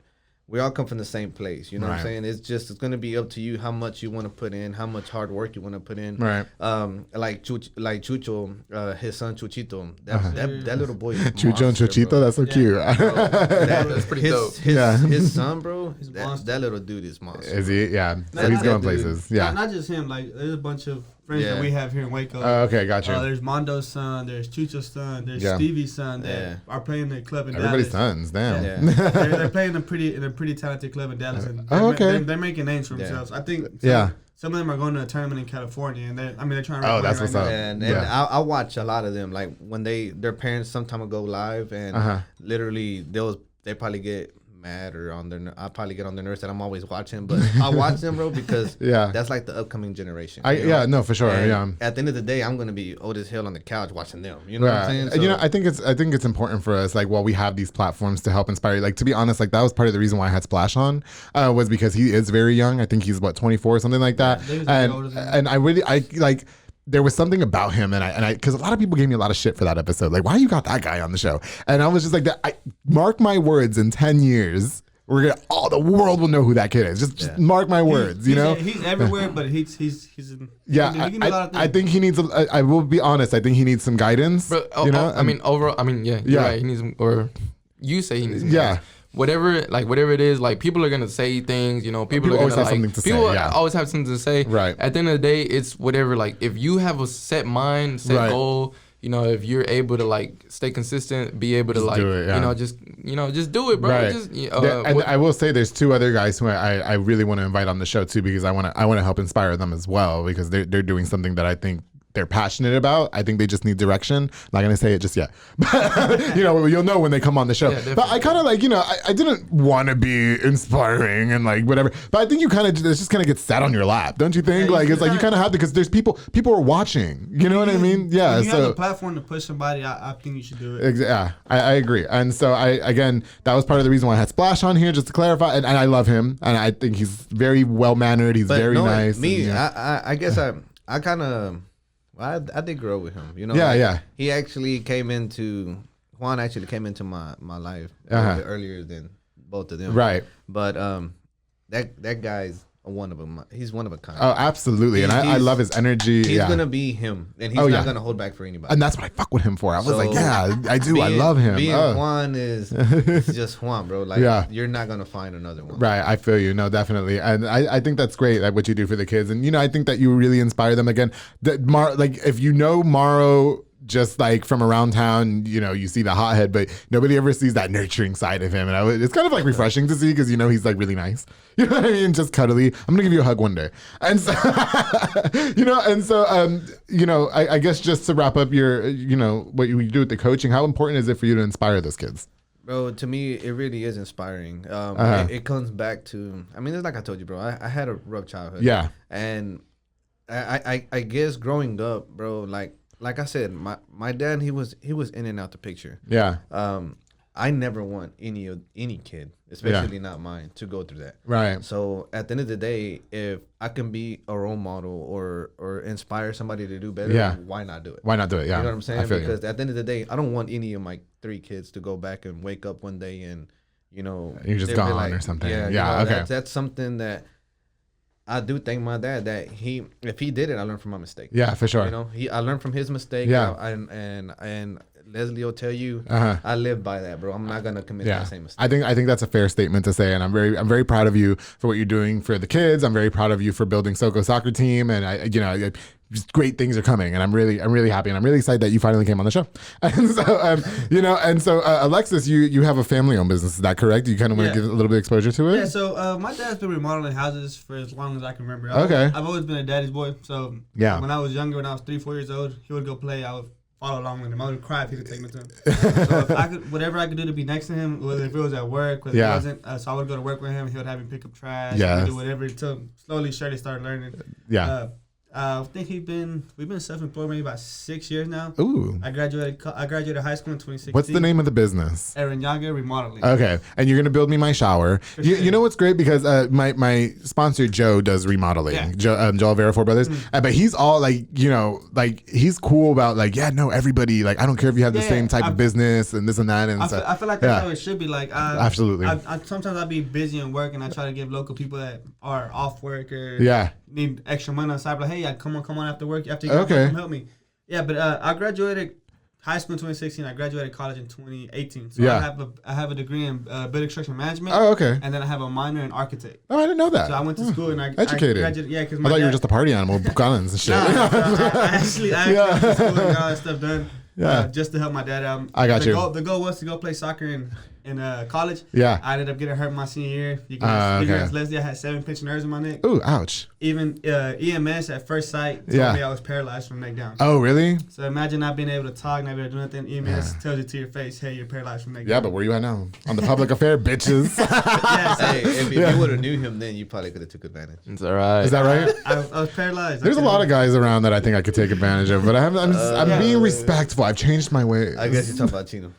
We all come from the same place. You know what I'm saying? It's gonna be up to you how much you want to put in, how much hard work you want to put in. Right. Like Chucho, his son Chuchito. That little boy. Is Chucho and Chuchito. Bro. That's so cute. That's pretty dope. His son, bro. That little dude is monster. Is he? Yeah. So he's going places. Yeah. Not just him. Like there's a bunch of friends that we have here in Waco. Okay, gotcha. There's Mondo's son. There's Chucho's son. There's Stevie's son that are playing the club in Everybody's Dallas. sons. Damn. Yeah. they're playing in a pretty talented club in Dallas. And they're making names for themselves. I think. Some of them are going to a tournament in California, and they're trying to. Oh, that's what's up. And I watch a lot of them. Like when their parents sometimes go live, and literally they probably get mad or I probably get on their nerves that I'm always watching, but I watch them, bro, because that's like the upcoming generation. No, for sure. And at the end of the day, I'm gonna be old as hell on the couch watching them. You know what I'm saying? So, you know, I think it's important for us, like, while we have these platforms to help inspire. Like, to be honest, like that was part of the reason why I had Splash on, was because he is very young. I think he's 24 or something like that. And I really like. There was something about him, and I, because a lot of people gave me a lot of shit for that episode. Like, why you got that guy on the show? And I was just like, mark my words, in 10 years, the world will know who that kid is. Just mark my words, you know? He's everywhere, but he's in, I think he needs, I will be honest, I think he needs some guidance. But, you know? I mean, overall, I mean, you're right. He needs, or you say he needs some guidance. Whatever it is, like, people are gonna say things, you know. People are always gonna have something to say. Always have something to say. Right. At the end of the day, it's whatever. Like, if you have a set mind, goal, if you're able to like stay consistent, be able to just like, do it, just do it, bro. Right. And I will say there's 2 other guys who I really want to invite on the show too, because I want to help inspire them as well, because they're doing something that I think they're passionate about. I think they just need direction. I'm not gonna say it just yet, but you'll know when they come on the show. Yeah, but I kind of like, I didn't want to be inspiring and like whatever, but I think you kind of just kind of get sat on your lap, don't you think? Yeah, it's like you kind of have to, because there's people are watching. You know what I mean? Yeah. If you have the platform to push somebody, I think you should do it. Yeah, I agree. And so that was part of the reason why I had Splash on here, just to clarify. And I love him, and I think he's very well mannered. He's very nice. Me, I guess I kind of. I did grow with him, Yeah. He actually Juan actually came into my life a little bit earlier than both of them. Right. But that guy's one of them. He's one of a kind. Oh, absolutely. And I love his energy. He's gonna be him, and he's not gonna hold back for anybody. And that's what I fuck with him for. I was like, yeah, I do. I love him. Being Juan is just Juan, bro. Like, you're not gonna find another one. Right. I feel you. No, definitely. And I think that's great, like what you do for the kids. And I think that you really inspire them. Again, like if Mauro just like from around town, you see the hothead, but nobody ever sees that nurturing side of him. And it's kind of like refreshing to see, because he's like really nice. You know what I mean? Just cuddly. I'm gonna give you a hug one day. And so, I guess just to wrap up your, what you do with the coaching, how important is it for you to inspire those kids? Bro, to me, it really is inspiring. It comes back to, it's like I told you, bro. I had a rough childhood. Yeah. And I guess growing up, bro, like I said, my dad, he was in and out the picture. Yeah. I never want any kid, especially not mine, to go through that. Right. So at the end of the day, if I can be a role model or inspire somebody to do better, why not do it? Why not do it? Yeah. You know what I'm saying? Because at the end of the day, I don't want any of my 3 kids to go back and wake up one day and you're just gone or something. Yeah. Okay. That's something that I do thank my dad that if he did it, I learned from my mistake. Yeah, for sure. I learned from his mistake. Yeah. And Leslie will tell you, I live by that, bro. I'm not gonna commit that same mistake. I think that's a fair statement to say, and I'm very proud of you for what you're doing for the kids. I'm very proud of you for building SoCo Soccer Team, and just great things are coming, and I'm really happy, and I'm really excited that you finally came on the show. And so, Alexis, you have a family-owned business. Is that correct? You kind of want to give a little bit of exposure to it? Yeah. So my dad's been remodeling houses for as long as I can remember. I've always been a daddy's boy. So when I was younger, when I was 3-4 years old, he would go play. I would follow along with him. I would cry if he could take me to him. So if I could, whatever I could do to be next to him, whether if it was at work, whether it wasn't, so I would go to work with him. He would have me pick up trash, do whatever until slowly Shirley started learning. Yeah. I think we've been self-employed maybe about 6 years now. Ooh. I graduated high school in 2016. What's the name of the business? Arranaga Remodeling. Okay, and you're gonna build me my shower. You know what's great, because my sponsor Joe does remodeling. Yeah. Joe Vera, 4 Brothers. But he's all like, he's cool about like, everybody, like, I don't care if you have the same type of business and this and that, and so I feel like that's how it should be. Like, absolutely. Sometimes I'll be busy in work, and I try to give local people that are off work or need extra money on the side, like, hey, come on after work. After you come help me. Yeah, but I graduated high school in 2016. I graduated college in 2018. So I have a degree in building construction management. Oh, okay. And then I have a minor in architect. Oh, I didn't know that. So I went to school and I educated. graduated. Yeah, because I thought you were just a party animal, guns and shit. I actually went to school and got all that stuff done. Yeah. Just to help my dad out. I got you. The goal was to go play soccer in college. Yeah. I ended up getting hurt my senior year. You can ask Leslie, I had 7 pinched nerves in my neck. Ooh, ouch. Even EMS at first sight told me I was paralyzed from the neck down. Oh, really? So imagine not being able to talk, not being able to do nothing. EMS tells you to your face, hey, you're paralyzed from the neck down. Yeah, but where you at now? On the public affair, bitches. Hey, if you would have knew him then, you probably could have took advantage. It's all right. Is that right? I was paralyzed. There's a lot of guys around that I think I could take advantage of, but I'm being respectful. I've changed my ways. I guess you're talking about Chino.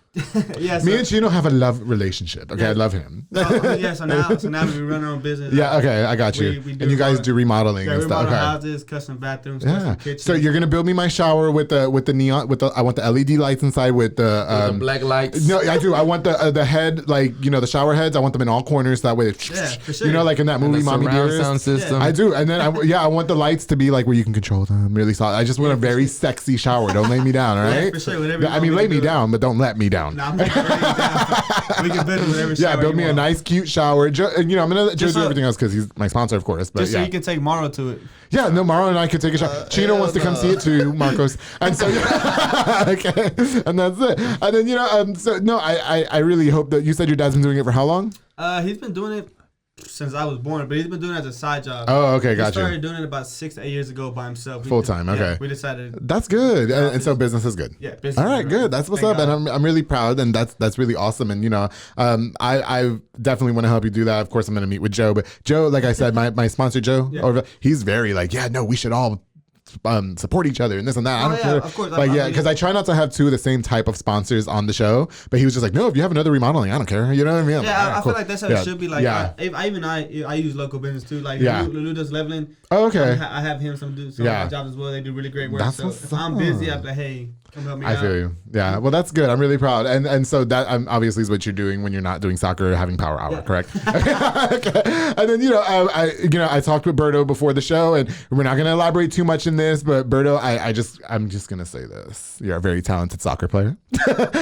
Me and Chino have a love relationship. Okay, I love him. So now we run our own business. Yeah, okay, I got you. And you guys do remodeling and stuff. Okay. Houses, custom bathrooms, custom kitchens. So you're gonna build me my shower with the neon, I want the LED lights inside with the black lights. No, I do. I want the head, like, the shower heads. I want them in all corners. That way, for sure. Like in that movie, Mommy Dearest. Sound system. I do. And then I want the lights to be like where you can control them. Really solid. I just want a very sexy shower. Don't lay me down. All right. For sure. Whatever. I mean, lay me down, but don't let me down. No, I'm not laying down. We can build whatever shower. Yeah, build me a nice, cute shower. Joe, and I'm gonna let Joe do everything else because he's my sponsor, of course. But just so you can take Mauro to it. Yeah, no, Mauro and I could take a shower. Chino wants to come see it too, Marcos. And so, okay, and that's it. And then so no, I really hope that you said your dad's been doing it for how long? He's been doing it since I was born, but he's been doing it as a side job. Oh, okay, gotcha. He started doing it about 6 to 8 years ago by himself. Full time, okay. Yeah, we decided. That's good, and so business is good. Yeah, business. All right, good. That's what's up, and I'm really proud, and that's really awesome. And I definitely want to help you do that. Of course, I'm going to meet with Joe, but Joe, like I said, my sponsor Joe, he's very like, yeah, no, we should all support each other and this and that. I don't care. Of course. Like, because I try not to have two of the same type of sponsors on the show, but he was just like, no, if you have another remodeling, I don't care. You know what I mean? I feel like that's how it should be. Like, I use local business too. Like, Lulu does leveling. Oh, okay. I have him some of my jobs as well. They do really great work. So if I'm busy, I'm like, hey, come help me out. I feel you. Yeah. Well, that's good. I'm really proud. And so that obviously is what you're doing when you're not doing soccer or having power hour, correct? Okay. And then I talked with Berto before the show, and we're not going to elaborate too much in this, but Berto, I'm just going to say this. You're a very talented soccer player.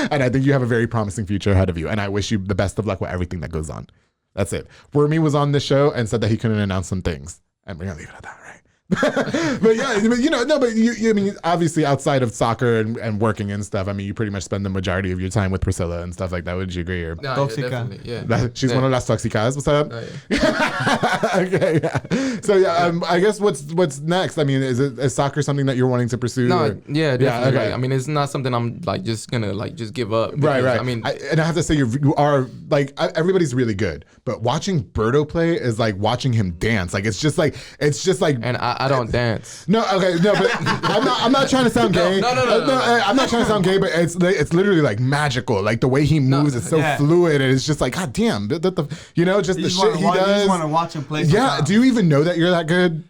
And I think you have a very promising future ahead of you. And I wish you the best of luck with everything that goes on. That's it. Wormy was on the show and said that he couldn't announce some things. And we're going to leave it at that, right? But yeah, I mean, obviously outside of soccer and working and stuff, I mean, you pretty much spend the majority of your time with Priscilla and stuff like that. Would you agree? Or Toxica. Yeah. She's one of las toxicas. What's up? Oh, yeah. Okay. Yeah. So I guess what's next? I mean, is soccer something that you're wanting to pursue? No. Or? Yeah. Definitely. Yeah. Okay. Like, I mean, it's not something I'm like just gonna like just give up. Because, right. I mean, and I have to say you are like everybody's really good, but watching Berto play is like watching him dance. Like it's just like. And I don't dance. No, okay, no, but I'm not trying to sound gay. No. I'm not trying to sound gay, but it's literally like magical. Like the way he moves is so fluid, and it's just like, God damn, just the shit he does. You just want to watch him play. Yeah, do you even know that you're that good?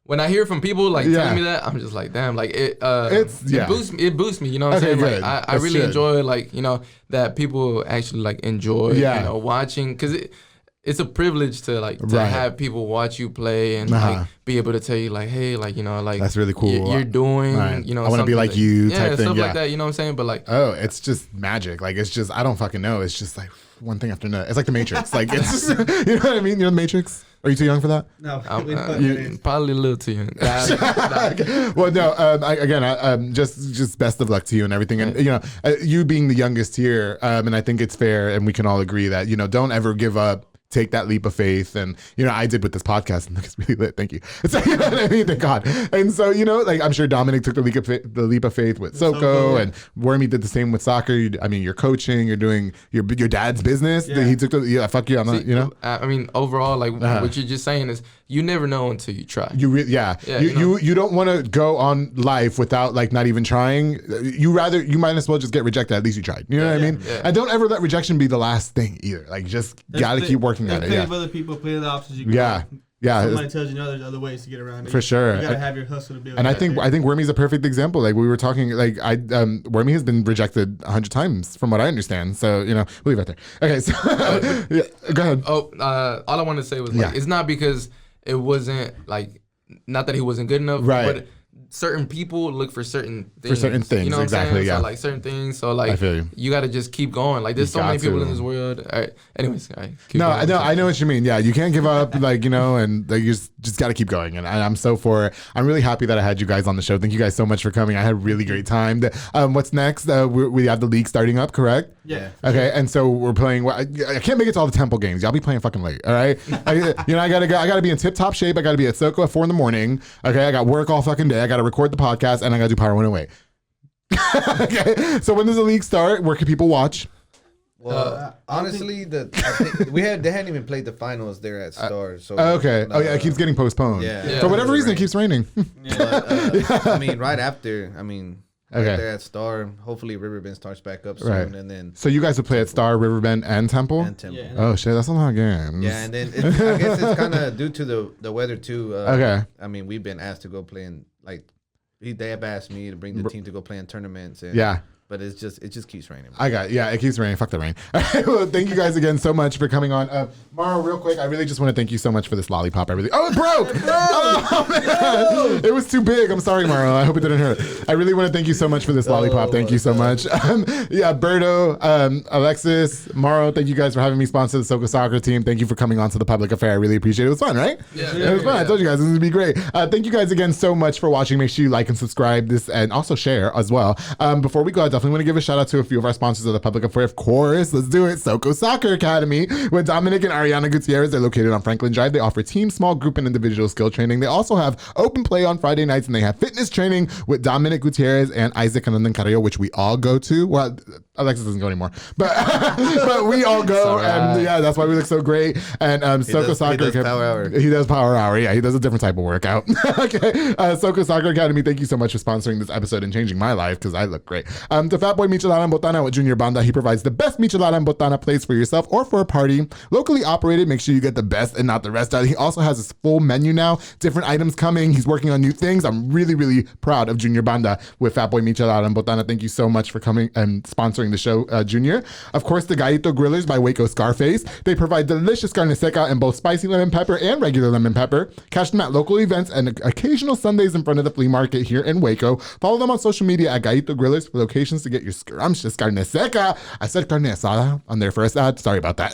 When I hear from people like telling me that, I'm just like, damn, like it boosts me, you know what I'm saying? Good. Like I really enjoy like, that people actually like enjoy, watching, because it's a privilege to like to have people watch you play and like be able to tell you like, hey, like, like that's really cool. You're doing, I want to be like you type thing. Stuff like that, you know what I'm saying? But like, oh, it's just magic. Like it's just, I don't fucking know. It's just like one thing after another. It's like the Matrix. Like it's just, you know what I mean? You're the Matrix. Are you too young for that? No, probably a little too young. Well, no. Just best of luck to you and everything. And you being the youngest here, and I think it's fair, and we can all agree that don't ever give up. Take that leap of faith, and I did with this podcast, and it's really lit. Thank you. So, you know what I mean? Thank God. And so like I'm sure Dominic took the leap of faith with SoCo, and Wormy did the same with soccer. You're coaching. You're doing your dad's business. Yeah. He took fuck you. I'm not. I mean, overall, like what you're just saying is you never know until you try. You really, you don't want to go on life without like not even trying. You might as well just get rejected. At least you tried. You know what I mean? Yeah. And don't ever let rejection be the last thing either. Like just gotta keep working. There's plenty of other people play the options you can. Yeah. Somebody tells you there's other ways to get around it. For sure. You gotta have your hustle to be able to. And I think Wormy's a perfect example. Like we were talking, like Wormy has been rejected 100 times from what I understand. So we'll leave it there. Okay, so go ahead. Oh, all I wanted to say was like it's not because it wasn't like, not that he wasn't good enough, right? But certain people look for certain things. For certain things, you know what exactly. I'm saying? Yeah. So like certain things. So like I feel you got to just keep going. Like there's so many people in this world. All right. Anyways, all right. I know what you mean. Yeah, you can't give up. Like and like you just got to keep going. And I'm I'm really happy that I had you guys on the show. Thank you guys so much for coming. I had a really great time. What's next? We have the league starting up, correct? Yeah. Okay, and so we're playing. I can't make it to all the Temple games. Y'all be playing fucking late. All right. I gotta be in tip top shape. I gotta be at SoCo at 4 a.m. Okay, I got work all fucking day. I gotta record the podcast and I gotta do Power 108. Okay, so when does the league start? Where can people watch? Well, honestly, they hadn't even played the finals there at Star. So okay. It keeps getting postponed. Yeah. For whatever reason, it keeps raining. I mean, right after. I mean. Okay. Right there at Star. Hopefully Riverbend starts back up soon, right. And then. So you guys would play at Star, Riverbend, and Temple. Yeah. Oh shit, that's a lot of games. Yeah, and then I guess it's kind of due to the weather too. Okay. I mean, we've been asked to go play in they have asked me to bring the team to go play in tournaments. And, yeah. But it just keeps raining. It keeps raining. Fuck the rain. Well, thank you guys again so much for coming on. Mauro, real quick, I really just want to thank you so much for this lollipop. It broke. Oh, man. It was too big. I'm sorry, Mauro. I hope it didn't hurt. I really want to thank you so much for this lollipop. Thank you so much. Berto, Alexis, Mauro, thank you guys for having me sponsor the SoCo Soccer Team. Thank you for coming on to the public affair. I really appreciate it. It was fun, right? Yeah. It was fun. I told you guys this would be great. Thank you guys again so much for watching. Make sure you like and subscribe this and also share as well. Before we go, I definitely want to give a shout out to a few of our sponsors of the public affair. Of course, let's do it. SoCo Soccer Academy with Dominic and Ariana Gutierrez. They're located on Franklin Drive. They offer team, small group, and individual skill training. They also have open play on Friday nights, and they have fitness training with Dominic Gutierrez and Isaac Anandan Carrillo, which we all go to. Well, Alexis doesn't go anymore, but but we all go, and that's why we look so great. And SoCo Soccer Academy. He does Power Hour. Yeah, he does a different type of workout. Okay, SoCo Soccer Academy. Thank you so much for sponsoring this episode and changing my life because I look great. To Fat Boy Michelada and Botana with Junior Banda. He provides the best Michelada and Botana place for yourself or for a party. Locally operated. Make sure you get the best and not the rest. He also has his full menu now. Different items coming. He's working on new things. I'm really, really proud of Junior Banda with Fat Boy Michelada and Botana. Thank you so much for coming and sponsoring the show, Junior. Of course, the Gallito Grillers by Waco Scarface. They provide delicious carne seca in both spicy lemon pepper and regular lemon pepper. Catch them at local events and occasional Sundays in front of the flea market here in Waco. Follow them on social media at Gallito Grillers for locations to get your scrumptious carne seca. I said carne asada on their first ad. Sorry about that.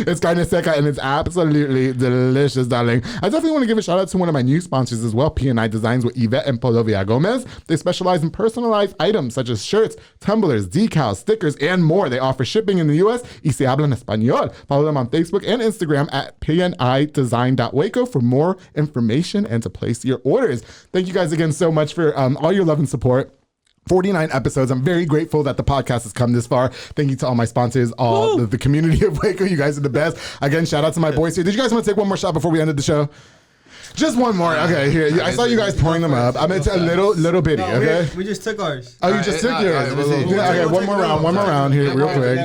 It's carne seca and it's absolutely delicious, darling. I definitely want to give a shout out to one of my new sponsors as well, P&I Designs with Yvette and Polo Villagomez. They specialize in personalized items such as shirts, tumblers, decals, stickers, and more. They offer shipping in the U.S. y se hablan español. Follow them on Facebook and Instagram at pnidesign.waco for more information and to place your orders. Thank you guys again so much for all your love and support. 49 episodes. I'm very grateful that the podcast has come this far. Thank you to all my sponsors, all the community of Waco. You guys are the best. Again, shout out to my boys here. Did you guys want to take one more shot before we ended the show? Just one more. Okay, here. I saw you guys pouring them up. I mean, it's a little bitty, okay? We just took ours. Oh, you just took yours. Okay, one more round here, real quick.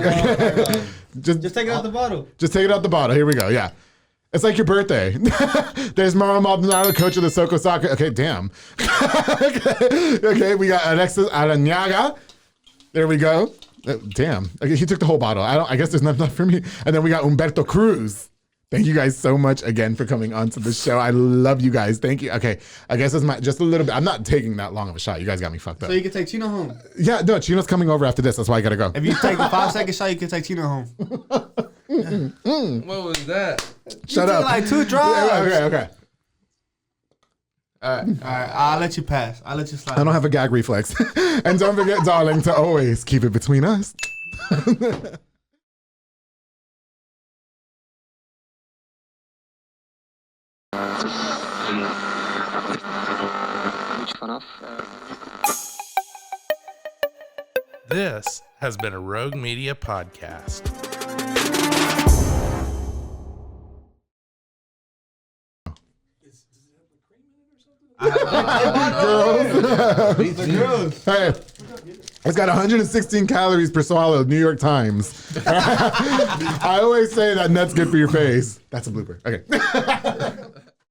Just take it out the bottle. Just take it out the bottle. Here we go, yeah. It's like your birthday. There's Mauro Maldonado, coach of the SoCo Soccer. Okay, damn. Okay, we got Alexis Arranaga. There we go. Damn. Okay, he took the whole bottle. I guess there's not enough for me. And then we got Humberto Cruz. Thank you guys so much again for coming on to the show. I love you guys. Thank you. Okay, I guess it's just a little bit. I'm not taking that long of a shot. You guys got me fucked up. So you can take Chino home. Yeah, no, Chino's coming over after this. That's why I gotta go. If you take a 5-second shot, you can take Chino home. What was that? Shut up. Like 2 drops. Yeah, okay. All right. I'll let you pass. I'll let you slide. I don't have a gag reflex. And don't forget, darling, to always keep it between us. This has been a Rogue Media podcast. Girls. Hey, it's got 116 calories per swallow, New York Times. I always say that nut's good for your face. That's a blooper. Okay.